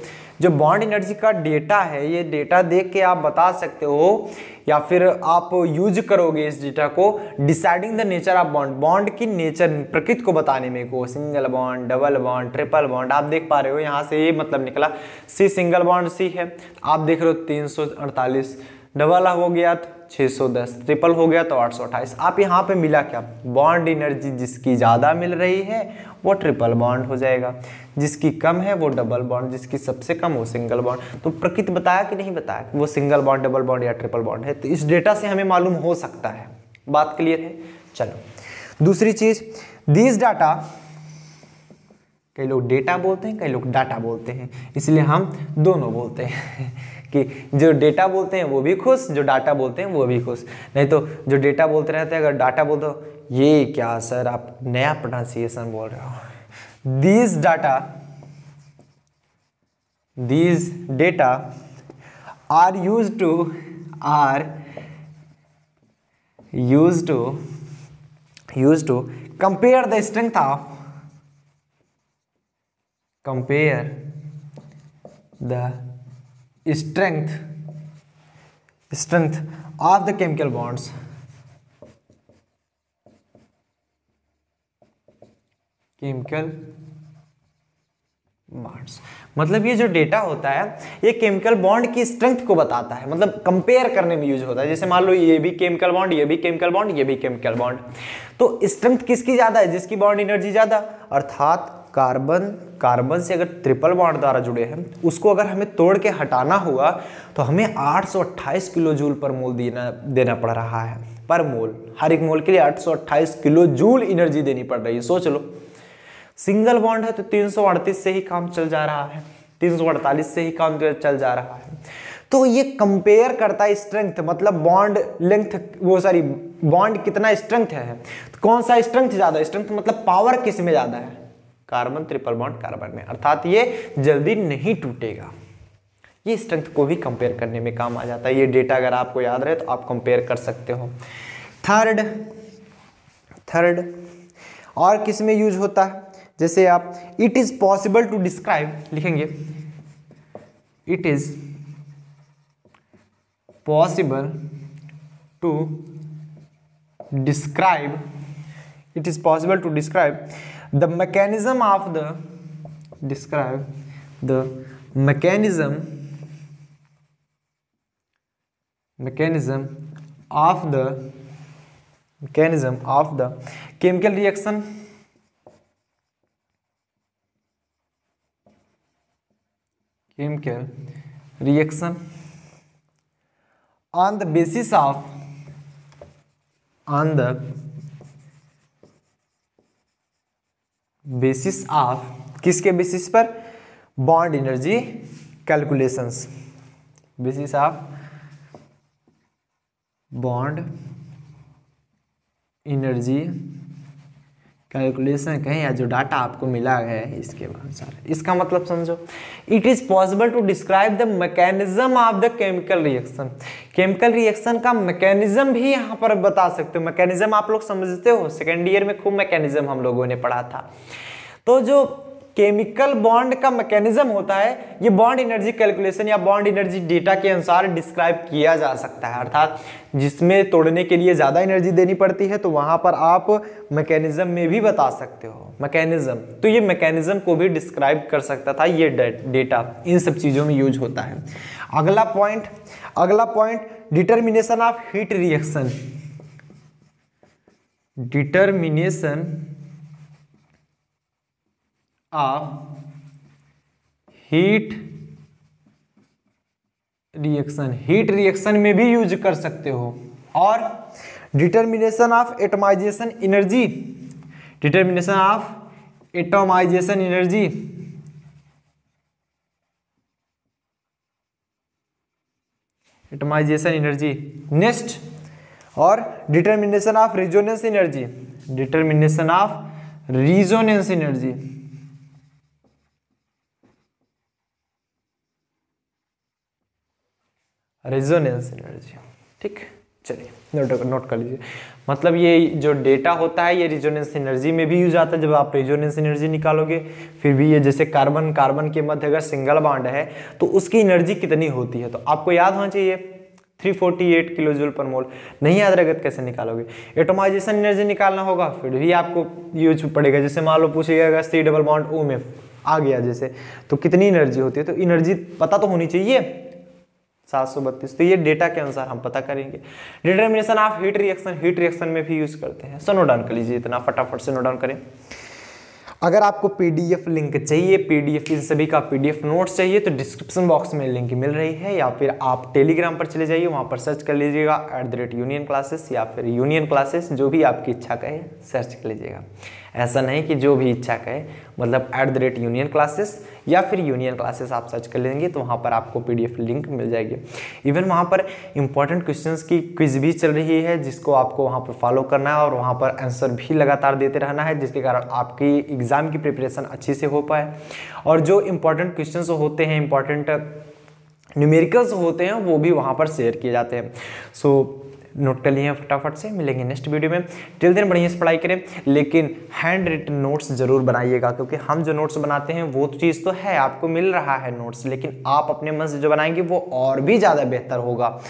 जो बॉन्ड एनर्जी का डेटा है, ये डेटा देख के आप बता सकते हो या फिर आप यूज करोगे इस डेटा को deciding the nature of bond की नेचर, प्रकृति को बताने में को, single bond, double bond, triple bond. आप देख पा रहे हो यहाँ से ये मतलब निकला सी सिंगल बॉन्ड सी है, आप देख रहे हो 348, डबल हो गया तो 610, ट्रिपल हो गया तो 828। आप यहाँ पे मिला क्या, बॉन्ड एनर्जी जिसकी ज़्यादा मिल रही है वो ट्रिपल बॉन्ड हो जाएगा, जिसकी कम है वो डबल बॉन्ड, जिसकी सबसे कम वो सिंगल बॉन्ड। तो प्रकृति बताया कि नहीं बताया वो सिंगल बॉन्ड, डबल बॉन्ड या ट्रिपल बॉन्ड है। तो इस डेटा से हमें मालूम हो सकता है। बात क्लियर है। चलो दूसरी चीज, दिस डाटा, कई लोग डेटा बोलते हैं, कई लोग डाटा बोलते हैं, इसलिए हम दोनों बोलते हैं कि जो डेटा बोलते हैं वो भी खुश, जो डाटा बोलते हैं वो भी खुश। नहीं तो जो डेटा बोलते रहते हैं, अगर डाटा बोल दो ये क्या सर आप नया प्रोनाउंसिएशन बोल रहे हो। This data are used to compare the strength of the chemical bonds, मतलब ये जो डेटा होता है ये केमिकल बॉन्ड की स्ट्रेंथ को बताता है, मतलब कंपेयर करने में यूज होता है। जैसे मान लो ये भी केमिकल बॉन्ड, ये भी केमिकल बॉन्ड, ये भी केमिकल बॉन्ड, तो स्ट्रेंथ किसकी ज्यादा है, जिसकी बॉन्ड एनर्जी ज्यादा। अर्थात कार्बन से अगर ट्रिपल बॉन्ड द्वारा जुड़े हैं, उसको अगर हमें तोड़ के हटाना हुआ तो हमें 828 किलो जूल पर मोल देना पड़ रहा है, पर मोल, हर एक मोल के लिए 828 किलो जूल एनर्जी देनी पड़ रही है। सोच लो, सिंगल बॉन्ड है तो 338 से ही काम चल जा रहा है, 348 से ही काम चल जा रहा है। तो ये कंपेयर करता है स्ट्रेंथ, मतलब बॉन्ड लेंथ, वो सॉरी बॉन्ड कितना स्ट्रेंथ है, तो कौन सा स्ट्रेंथ ज्यादा, स्ट्रेंथ मतलब पावर किस में ज्यादा है, कार्बन ट्रिपल बॉन्ड कार्बन में, अर्थात ये जल्दी नहीं टूटेगा, ये स्ट्रेंथ को भी कंपेयर करने में काम आ जाता है। ये डेटा अगर आपको याद रहे तो आप कंपेयर कर सकते हो। थर्ड और किस में यूज होता है, जैसे आप it is possible to describe लिखेंगे, it is possible to describe, it is possible to describe the mechanism of the mechanism of the chemical reaction on the basis of किसके बेसिस पर, bond energy calculations, basis of bond energy calculation कहें या जो data आपको मिला है इसके अनुसार। इसका मतलब समझो, it is possible to describe the mechanism of the chemical reaction. Chemical reaction का मैकेनिज्म भी यहाँ पर बता सकते हो। मैकेनिज्म आप लोग समझते हो, सेकेंड ईयर में खूब मैकेनिज्म हम लोगों ने पढ़ा था। तो जो केमिकल बॉन्ड का मैकेनिज्म होता है, ये बॉन्ड एनर्जी कैलकुलेशन या बॉन्ड एनर्जी डेटा के अनुसार डिस्क्राइब किया जा सकता है। अर्थात जिसमें तोड़ने के लिए ज़्यादा एनर्जी देनी पड़ती है तो वहाँ पर आप मैकेनिज्म में भी बता सकते हो मैकेनिज्म। तो ये मैकेनिज्म को भी डिस्क्राइब कर सकता था ये डेटा, इन सब चीज़ों में यूज होता है। अगला point determination of heat reaction. Determination of heat reaction में भी यूज कर सकते हो। और determination of atomisation energy, next, और determination of resonance energy, resonance energy. ठीक, चलिए नोट कर लीजिए। मतलब ये जो डेटा होता है ये रेजोनेंस एनर्जी में भी यूज आता है। जब आप रेजोनेंस एनर्जी निकालोगे फिर भी ये जैसे कार्बन के मध्य अगर सिंगल बॉन्ड है तो उसकी एनर्जी कितनी होती है, तो आपको याद होना चाहिए 348 किलो जूल पर मोल। नहीं याद रहेगा कैसे निकालोगे। एटोमाइजेशन एनर्जी निकालना होगा, फिर भी आपको यूज पड़ेगा। जैसे मान लो पूछिएगा सी डबल बॉन्ड ओ में आ गया जैसे, तो कितनी एनर्जी होती है, तो एनर्जी पता तो होनी चाहिए 732। तो ये डेटा के अनुसार हम पता करेंगे। डिटर्मिनेशन ऑफ हीट रिएक्शन में भी यूज करते हैं। सो नोट डाउन कर लीजिए, इतना फटाफट से नोट डाउन करें। अगर आपको पीडीएफ लिंक चाहिए, पीडीएफ इन सभी का पीडीएफ नोट्स चाहिए तो डिस्क्रिप्शन बॉक्स में लिंक मिल रही है, या फिर आप टेलीग्राम पर चले जाइए, वहां पर सर्च कर लीजिएगा @union classes या फिर यूनियन क्लासेस, जो भी आपकी इच्छा कहे सर्च कर लीजिएगा। ऐसा नहीं कि जो भी इच्छा कहे, मतलब @union classes या फिर यूनियन क्लासेस आप सर्च कर लेंगे तो वहाँ पर आपको पीडीएफ लिंक मिल जाएगी। इवन वहाँ पर इंपॉर्टेंट क्वेश्चंस की क्विज भी चल रही है जिसको आपको वहाँ पर फॉलो करना है और वहाँ पर आंसर भी लगातार देते रहना है, जिसके कारण आपकी एग्ज़ाम की प्रिपरेशन अच्छी से हो पाए। और जो इंपॉर्टेंट क्वेश्चंस होते हैं, इंपॉर्टेंट न्यूमेरिकल्स होते हैं, वो भी वहाँ पर शेयर किए जाते हैं। सो नोट कर लिए फटाफट से। मिलेंगे नेक्स्ट वीडियो में। टिल दिन बढ़िया से पढ़ाई करें, लेकिन हैंड रिटन नोट्स जरूर बनाइएगा, क्योंकि हम जो नोट्स बनाते हैं वो चीज़ तो है, आपको मिल रहा है नोट्स, लेकिन आप अपने मन से जो बनाएंगे वो और भी ज़्यादा बेहतर होगा।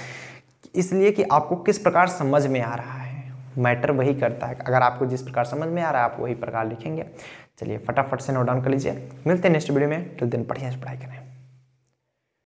इसलिए कि आपको किस प्रकार समझ में आ रहा है, मैटर वही करता है। अगर आपको जिस प्रकार समझ में आ रहा है आप वही प्रकार लिखेंगे। चलिए फटाफट से नोट डाउन कर लीजिए। मिलते हैं नेक्स्ट वीडियो में। टिल दिन बढ़िया से पढ़ाई करें।